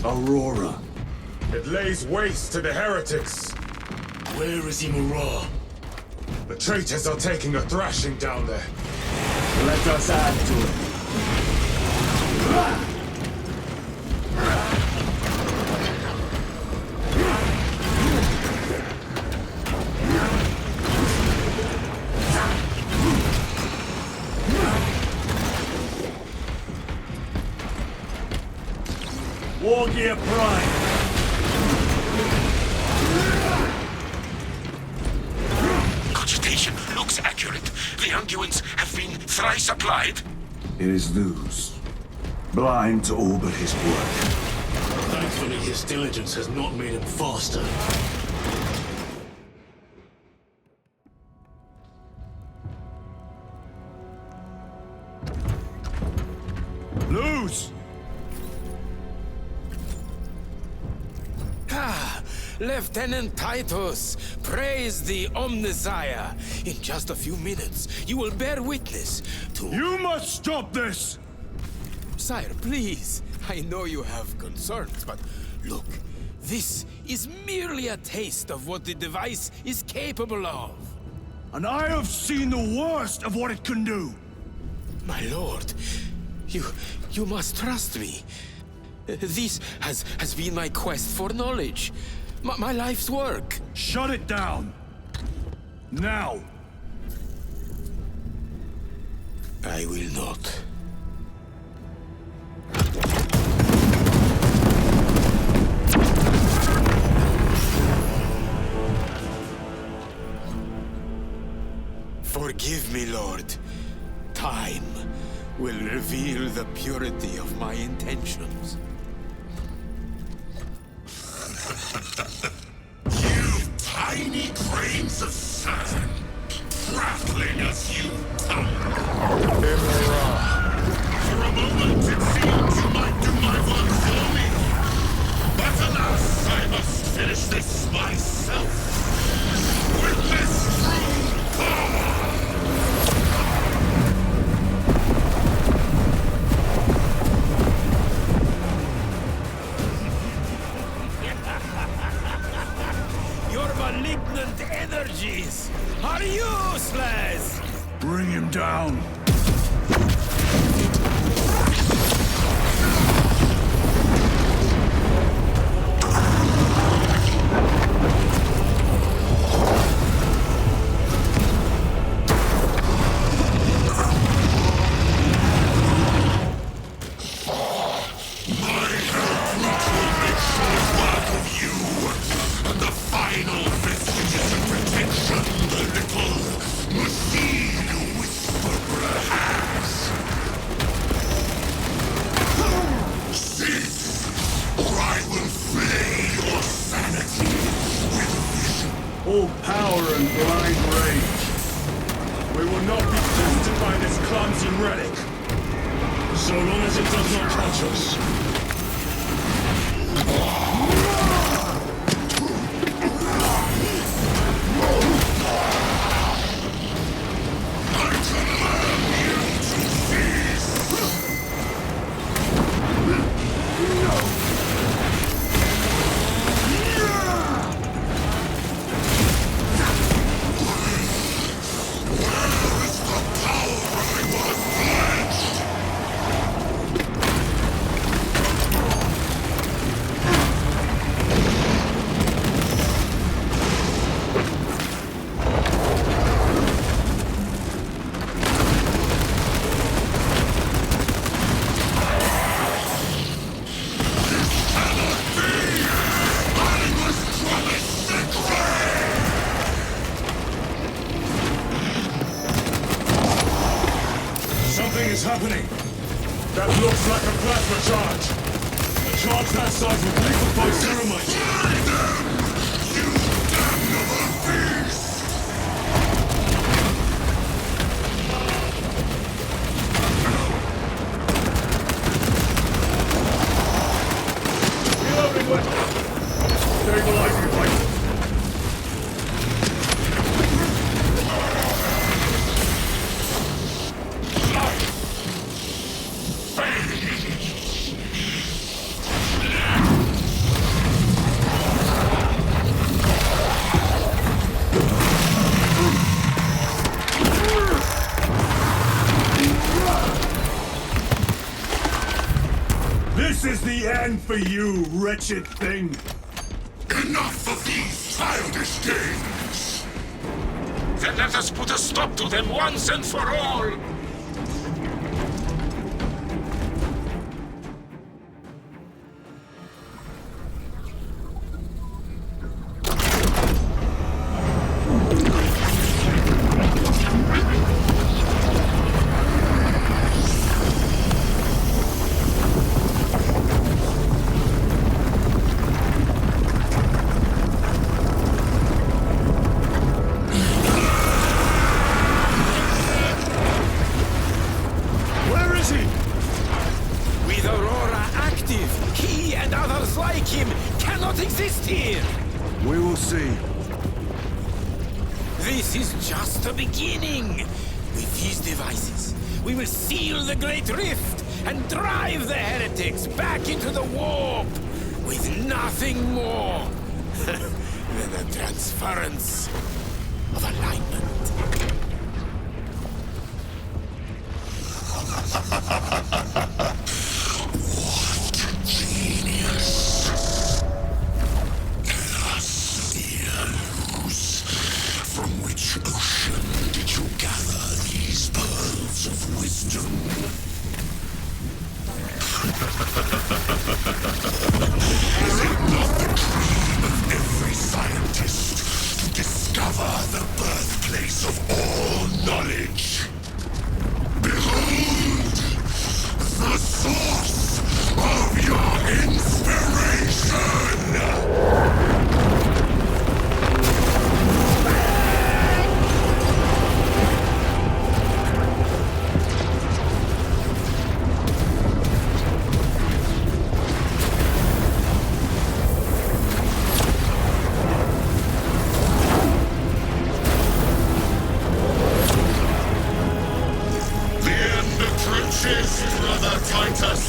Speaker 1: Aurora.
Speaker 3: It lays waste to the heretics.
Speaker 2: Where is Imura?
Speaker 3: The traitors are taking a thrashing down there.
Speaker 1: Let us add to it. War Gear Prime!
Speaker 4: Cogitation looks accurate. The unguents have been thrice applied.
Speaker 1: It is Luz. Blind to all but his work.
Speaker 2: Thankfully, his diligence has not made him faster.
Speaker 1: Luz!
Speaker 10: Lieutenant Titus, praise the Omnissiah. In just a few minutes, you will bear witness to...
Speaker 1: You must stop this!
Speaker 10: Sire, please. I know you have concerns, but look, this is merely a taste of what the device is capable of.
Speaker 1: And I have seen the worst of what it can do.
Speaker 10: My lord, you must trust me. This has been my quest for knowledge. My life's work.
Speaker 1: Shut it down. Now.
Speaker 10: I will not. Forgive me, Lord. Time will reveal the purity of my intentions.
Speaker 7: You tiny grains of sand, prattling as you tumble. For a moment it seemed you might do my work for me. But alas, I must finish this myself. With this true power!
Speaker 10: Your malignant energies are useless!
Speaker 1: Bring him down. All power and blind rage. We will not be tested by this clumsy relic.
Speaker 2: So long as it does not catch us.
Speaker 1: Something is happening. That looks like a plasma charge. A charge that size would liquefy ceramides.
Speaker 7: You damnable beast!
Speaker 1: Reloading weapon. Stabilizing device. This is the end for you, wretched thing!
Speaker 7: Enough of these childish games! Then let us put a stop to them once and for all!
Speaker 10: Exist here!
Speaker 1: We will see.
Speaker 10: This is just the beginning. With these devices, we will seal the Great Rift and drive the heretics back into the warp with nothing more than a transference of alignment.
Speaker 7: What genius! Castielus. From which ocean did you gather these pearls of wisdom? Is it not the dream of every scientist to discover the birthplace of all knowledge? Behold, the source of your inspiration! Brother Titus,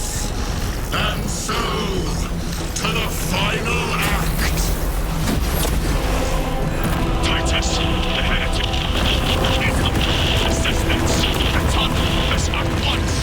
Speaker 7: and so to the final act. Titus, the heretic. Assistance, return us at once.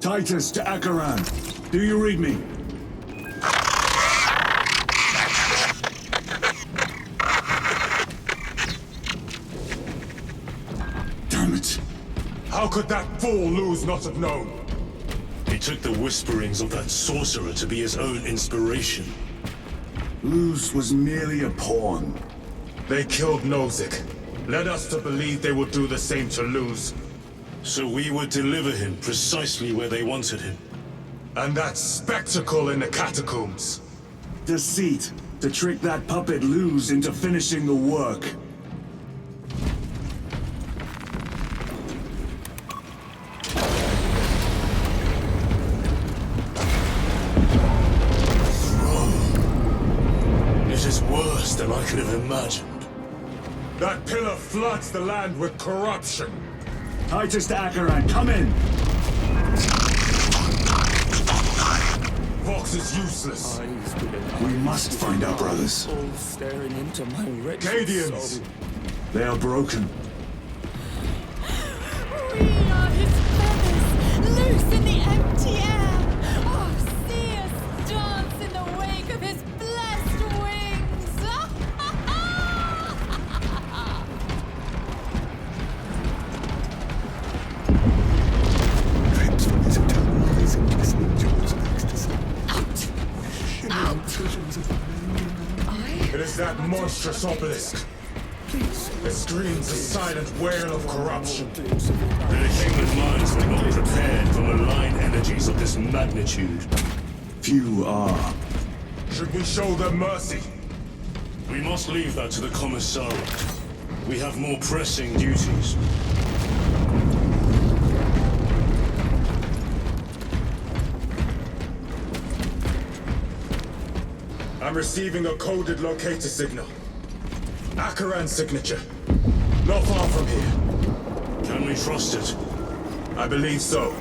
Speaker 1: Titus to Acheran. Do you read me?
Speaker 3: Damn it! How could that fool Luz not have known?
Speaker 2: He took the whisperings of that sorcerer to be his own inspiration.
Speaker 1: Luz was merely a pawn.
Speaker 3: They killed Nozick. Led us to believe they would do the same to Luz.
Speaker 2: So we would deliver him precisely where they wanted him.
Speaker 3: And that spectacle in the catacombs.
Speaker 1: Deceit. To trick that puppet Luz into finishing the work.
Speaker 2: It is worse than I could have imagined.
Speaker 3: That pillar floods the land with corruption.
Speaker 1: Titus to Acheran, come in!
Speaker 3: box is useless.
Speaker 1: We must find our brothers.
Speaker 10: All staring into my wretched
Speaker 3: Cadians!
Speaker 10: soul.
Speaker 1: They are broken.
Speaker 11: We are his feathers, loose in the empty air. Oh, see us dance in the wake of his blessed wings.
Speaker 3: It is that monstrous obelisk. It screams a silent wail of corruption.
Speaker 2: Their human minds were not prepared for malign energies of this magnitude.
Speaker 1: Few are.
Speaker 3: Should we show them mercy?
Speaker 2: We must leave that to the commissariat. We have more pressing duties.
Speaker 3: I'm receiving a coded locator signal. Akaran's signature. Not far from here.
Speaker 2: Can we trust it?
Speaker 3: I believe so.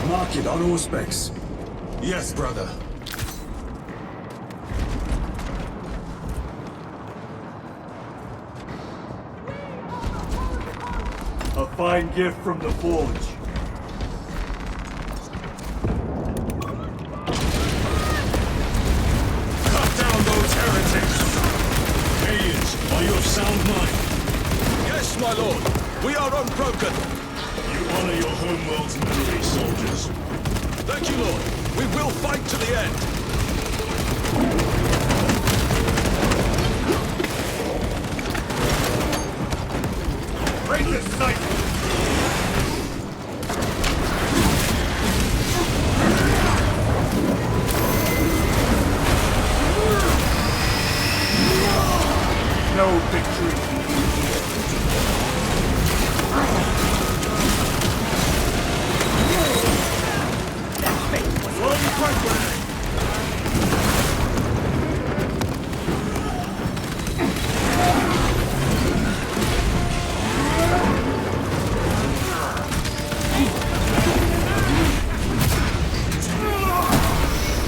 Speaker 1: Mark it on all specs.
Speaker 3: Yes, brother.
Speaker 1: A fine gift from the Forge.
Speaker 3: Cut down those heretics!
Speaker 2: Aliens, are you of sound mind?
Speaker 6: Yes, my lord. We are unbroken.
Speaker 2: You honor your homeworld's memory, soldiers.
Speaker 6: Thank you, lord. We will fight to the end.
Speaker 3: Break this sight!
Speaker 1: No victory.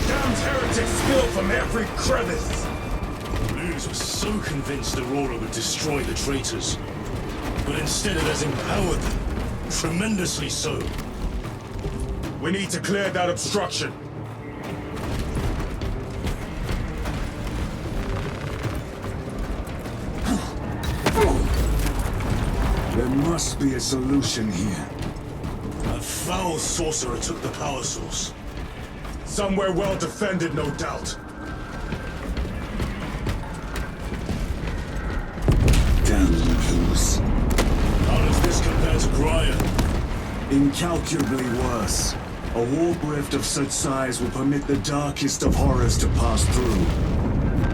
Speaker 3: Damned heretics spill from every crevice!
Speaker 2: Luz was so convinced Aurora would destroy the traitors. But instead it has empowered them. Tremendously so.
Speaker 3: We need to clear that obstruction.
Speaker 1: There must be a solution here.
Speaker 2: That foul sorcerer took the power source.
Speaker 3: Somewhere well defended, no doubt.
Speaker 1: Damn Luz.
Speaker 2: How does this compare to Graya?
Speaker 1: Incalculably worse. A warp rift of such size will permit the darkest of horrors to pass through.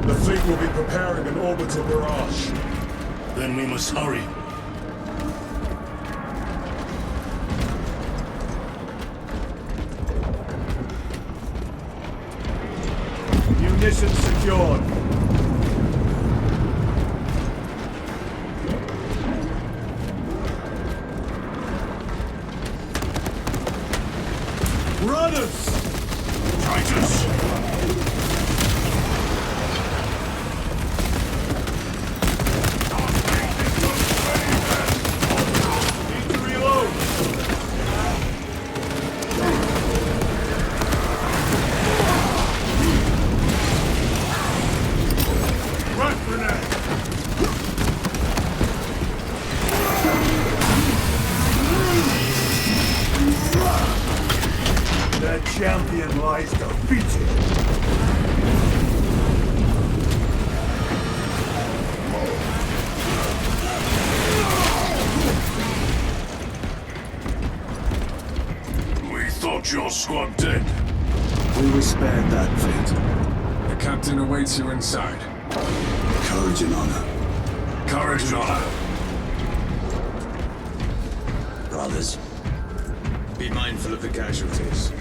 Speaker 3: The fleet will be preparing an orbital barrage.
Speaker 2: Then we must hurry.
Speaker 1: Munitions secured. Runners!
Speaker 2: Traitors!
Speaker 1: Need to reload! Run, grenade! The champion lies defeated.
Speaker 2: We thought your squad dead.
Speaker 1: We were spared that fate.
Speaker 3: The captain awaits you inside.
Speaker 1: Courage and honor.
Speaker 3: Courage and honor.
Speaker 12: Brothers, be mindful of the casualties.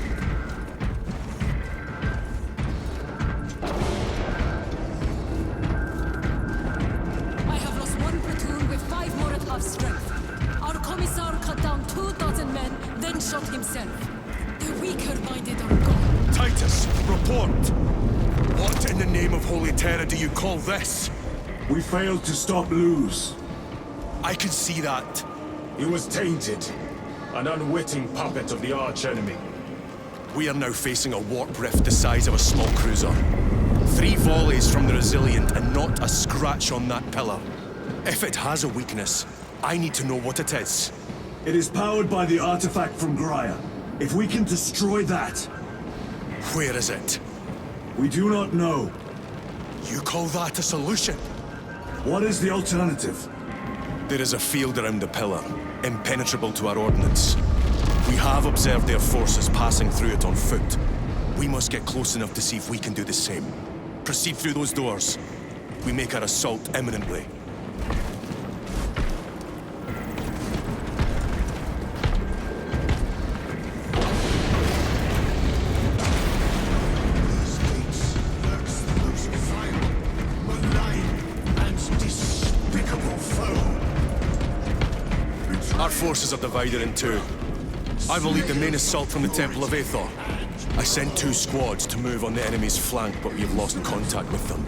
Speaker 11: I have lost one platoon with 5 more at half strength. Our commissar cut down 24 men, then shot himself. The weaker-minded are gone.
Speaker 6: Titus, report fort. What in the name of Holy Terra do you call this?
Speaker 1: We failed to stop Luz.
Speaker 6: I can see that.
Speaker 3: He was tainted. An unwitting puppet of the arch-enemy.
Speaker 6: We are now facing a warp rift the size of a small cruiser. 3 volleys from the Resilient and not a scratch on that pillar. If it has a weakness, I need to know what it is.
Speaker 1: It is powered by the artifact from Graia. If we can destroy that...
Speaker 6: Where is it?
Speaker 1: We do not know.
Speaker 6: You call that a solution?
Speaker 1: What is the alternative?
Speaker 6: There is a field around the pillar, impenetrable to our ordnance. We have observed their forces passing through it on foot. We must get close enough to see if we can do the same. Proceed through those doors. We make our assault imminently. Our forces are divided in 2. I will lead the main assault from the Temple of Aethor. I sent 2 squads to move on the enemy's flank, but we have lost contact with them.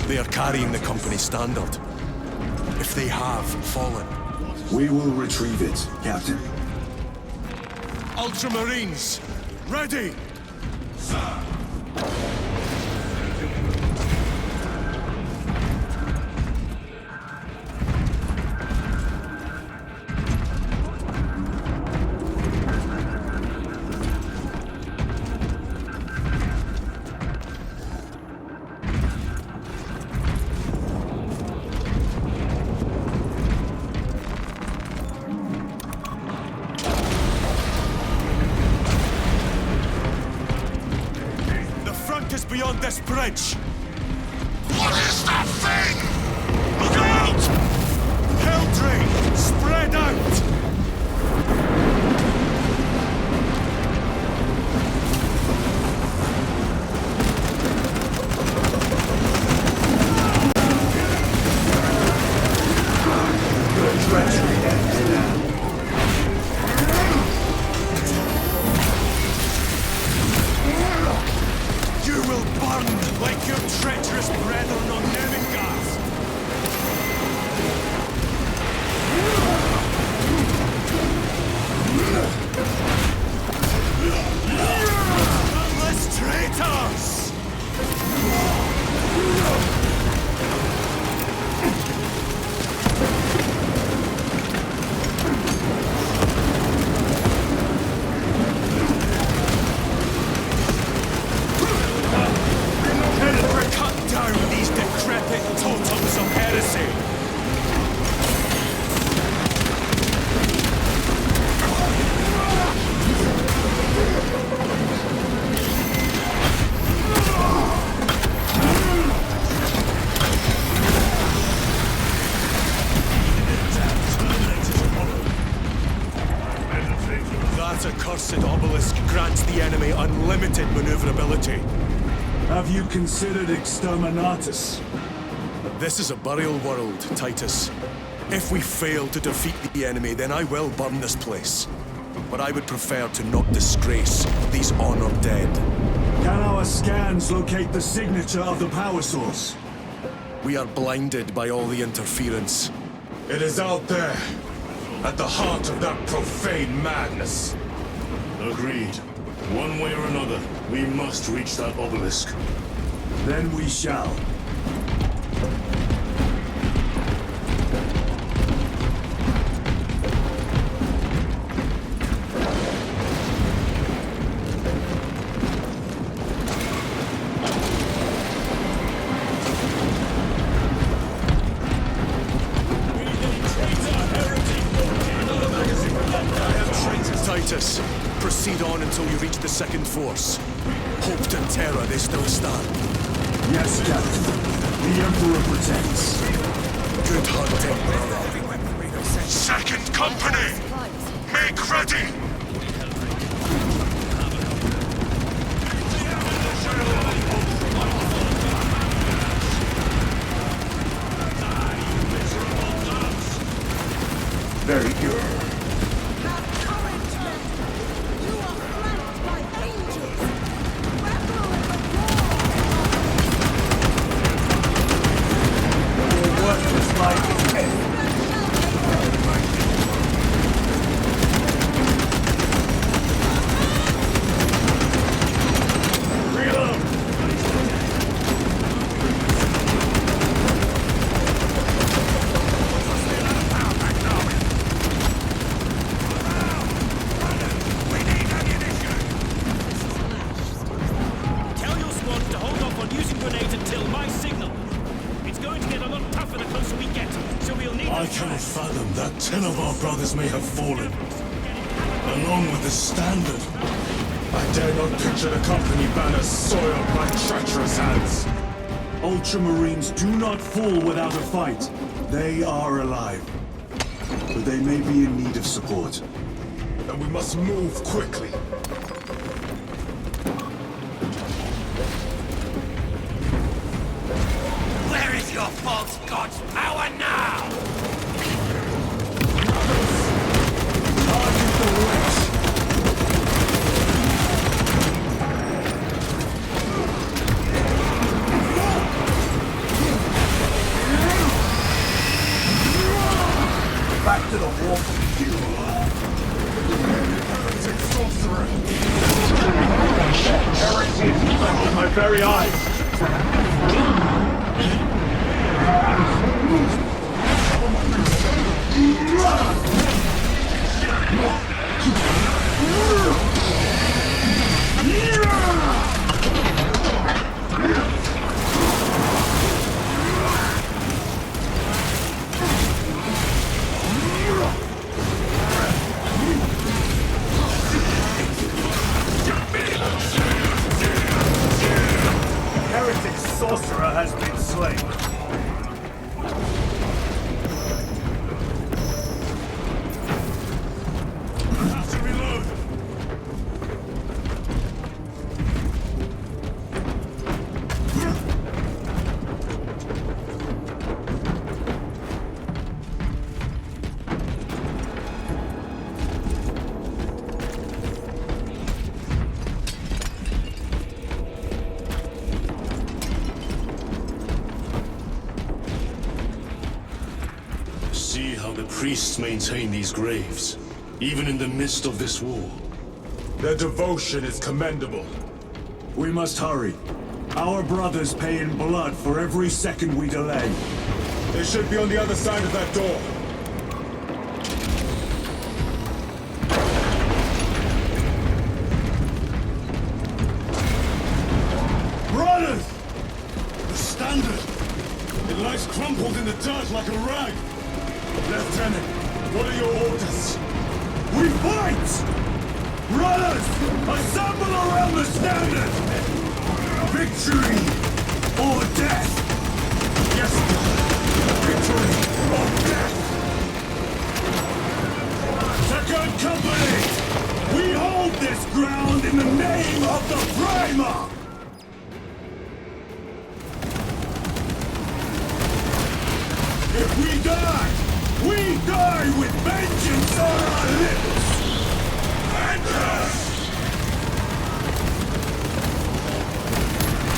Speaker 6: They are carrying the company standard. If they have fallen...
Speaker 1: We will retrieve it, Captain.
Speaker 6: Ultramarines, ready! Sir! Beyond this bridge!
Speaker 7: What is that thing? Look out!
Speaker 6: Helldrain! Spread out! Like your treacherous brethren on Nevingas! Godless traitors! Cut down these decrepit totems of heresy! That accursed obelisk grants the enemy unlimited maneuverability.
Speaker 1: Have you considered Exterminatus?
Speaker 6: This is a burial world, Titus. If we fail to defeat the enemy, then I will burn this place. But I would prefer to not disgrace these honored dead.
Speaker 1: Can our scans locate the signature of the power source?
Speaker 6: We are blinded by all the interference.
Speaker 3: It is out there, at the heart of that profane madness.
Speaker 2: Agreed. One way or another, we must reach that obelisk.
Speaker 1: Then we shall.
Speaker 6: Titus, proceed on until you reach the second force. Hope and terror they still stand.
Speaker 1: Yes, Captain. The Emperor protects.
Speaker 6: Good hunting, brother.
Speaker 7: Second company! Make ready!
Speaker 1: Very good.
Speaker 2: I cannot fathom that 10 of our brothers may have fallen, along with the Standard.
Speaker 3: I dare not picture the company banners soiled by treacherous hands.
Speaker 1: Ultramarines do not fall without a fight. They are alive. But they may be in need of support.
Speaker 3: And we must move quickly.
Speaker 4: Where is your false god's power now?
Speaker 1: Target the witch! Back to the wolf, you! Heretic sorcerer! Heretic! My very eyes! Heretic sorcerer has been slain.
Speaker 2: See how the priests maintain these graves, even in the midst of this war.
Speaker 3: Their devotion is commendable.
Speaker 1: We must hurry. Our brothers pay in blood for every second we delay.
Speaker 3: They should be on the other side of that door.
Speaker 2: Brothers! The Standard! It lies crumpled in the dirt like a rag!
Speaker 3: Lieutenant, what are your orders?
Speaker 1: We fight! Brothers, assemble around the Standard! Victory or death!
Speaker 3: Yes, sir. Victory or death!
Speaker 1: Second Company! We hold this ground in the name of the Primer! If we die with vengeance on our lips! Vengeance!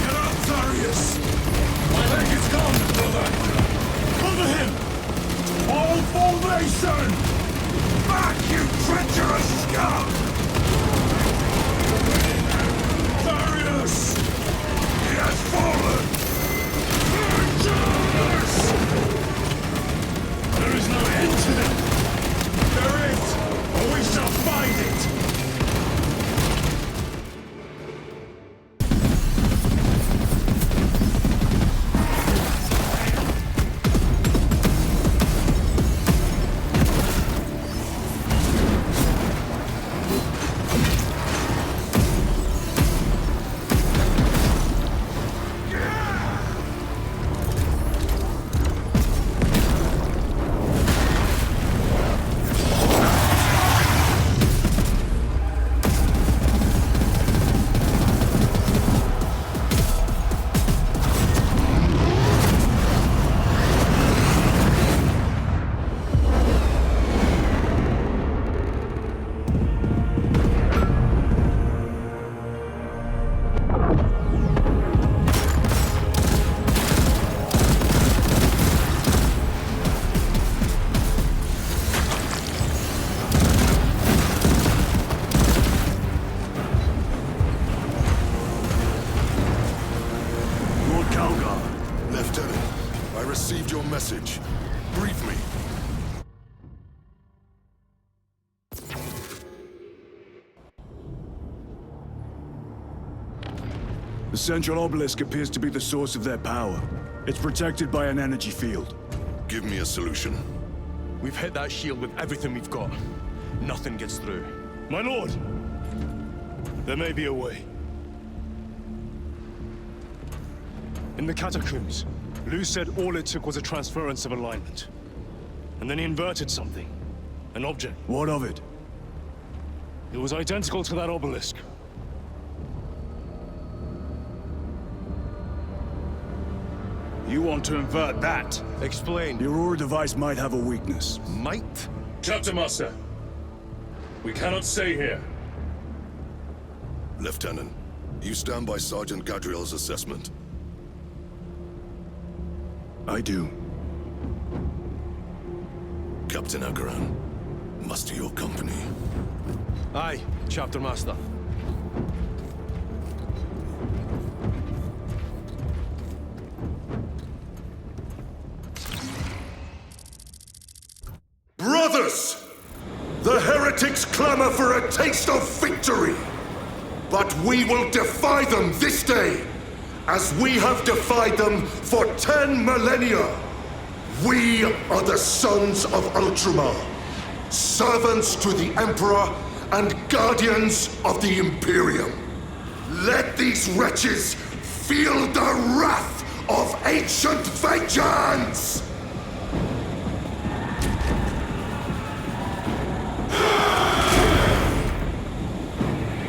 Speaker 3: Get up, Darius! My leg is gone, brother!
Speaker 1: Cover him! All formation! Back, you treacherous scum!
Speaker 3: Darius!
Speaker 1: He has fallen! Vengeance!
Speaker 2: There is no end to them!
Speaker 3: There is, or we shall find it!
Speaker 13: received your message. Brief me.
Speaker 1: The central obelisk appears to be the source of their power. It's protected by an energy field.
Speaker 13: Give me a solution.
Speaker 8: We've hit that shield with everything we've got. Nothing gets through.
Speaker 2: My lord! There may be a way. In the catacombs, Lu said all it took was a transference of alignment. And then he inverted something. An object.
Speaker 1: What of it?
Speaker 2: It was identical to that obelisk.
Speaker 8: You want to invert that?
Speaker 2: Explain.
Speaker 1: The Aurora device might have a weakness.
Speaker 2: Might?
Speaker 7: Chapter Master, we cannot stay here.
Speaker 13: Lieutenant, you stand by Sergeant Gadriel's assessment.
Speaker 1: I do.
Speaker 13: Captain Akaran, muster your company.
Speaker 2: Aye, Chapter Master.
Speaker 3: Brothers! The heretics clamor for a taste of victory! But we will defy them this day, as we have defied them for 10 millennia! We are the sons of Ultramar, servants to the Emperor and guardians of the Imperium. Let these wretches feel the wrath of ancient vengeance!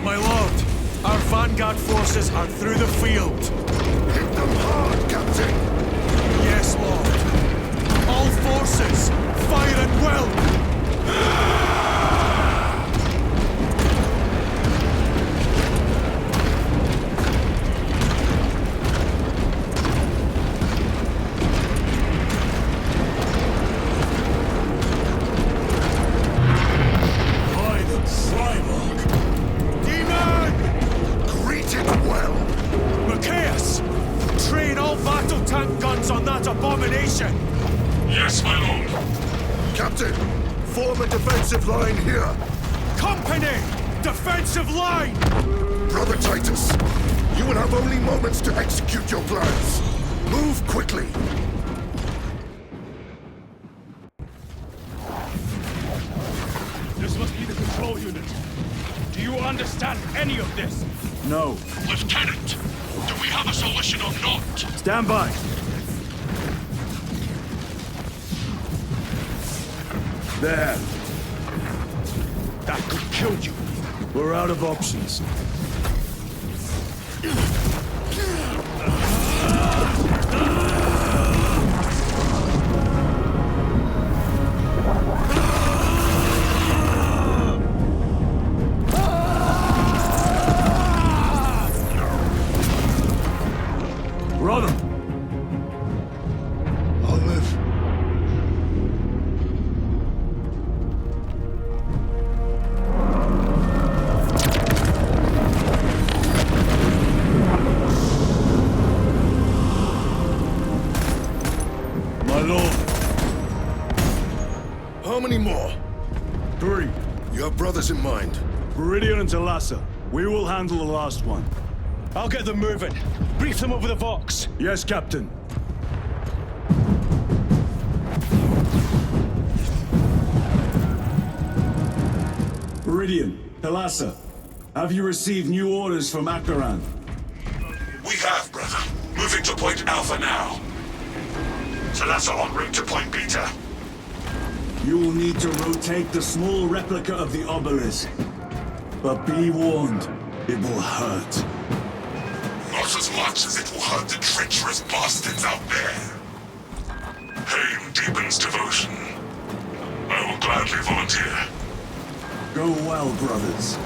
Speaker 6: My lord, our vanguard forces are through the field.
Speaker 3: Hit them hard, Captain!
Speaker 6: Yes, lord. All forces, fire at will!
Speaker 3: By the Trimarch!
Speaker 6: Demon!
Speaker 3: Greet it well!
Speaker 6: Macias! Train all battle tank guns on that abomination!
Speaker 7: Yes, my lord.
Speaker 3: Captain, form a defensive line here.
Speaker 6: Company! Defensive line!
Speaker 3: Brother Titus, you will have only moments to execute your plans. Move quickly.
Speaker 8: This must be the control unit. Do you understand any of this?
Speaker 1: No.
Speaker 7: Lieutenant, do we have a solution or not?
Speaker 1: Stand by. There.
Speaker 8: That could kill you.
Speaker 1: We're out of options. Brother!
Speaker 3: I'll live.
Speaker 1: My lord.
Speaker 3: How many more?
Speaker 1: 3.
Speaker 3: You have brothers in mind.
Speaker 1: Viridian and Talassa. We will handle the last one.
Speaker 2: I'll get them moving. Brief them over the Vox.
Speaker 1: Yes, Captain. Viridian, Talassa, have you received new orders from Akaran?
Speaker 7: We have, brother. Moving to Point Alpha now. Talassa en route to Point Beta.
Speaker 1: You will need to rotate the small replica of the obelisk. But be warned, it will hurt.
Speaker 7: Not as much as it will hurt the treacherous bastards out there. Pain deepens devotion. I will gladly volunteer.
Speaker 1: Go well, brothers.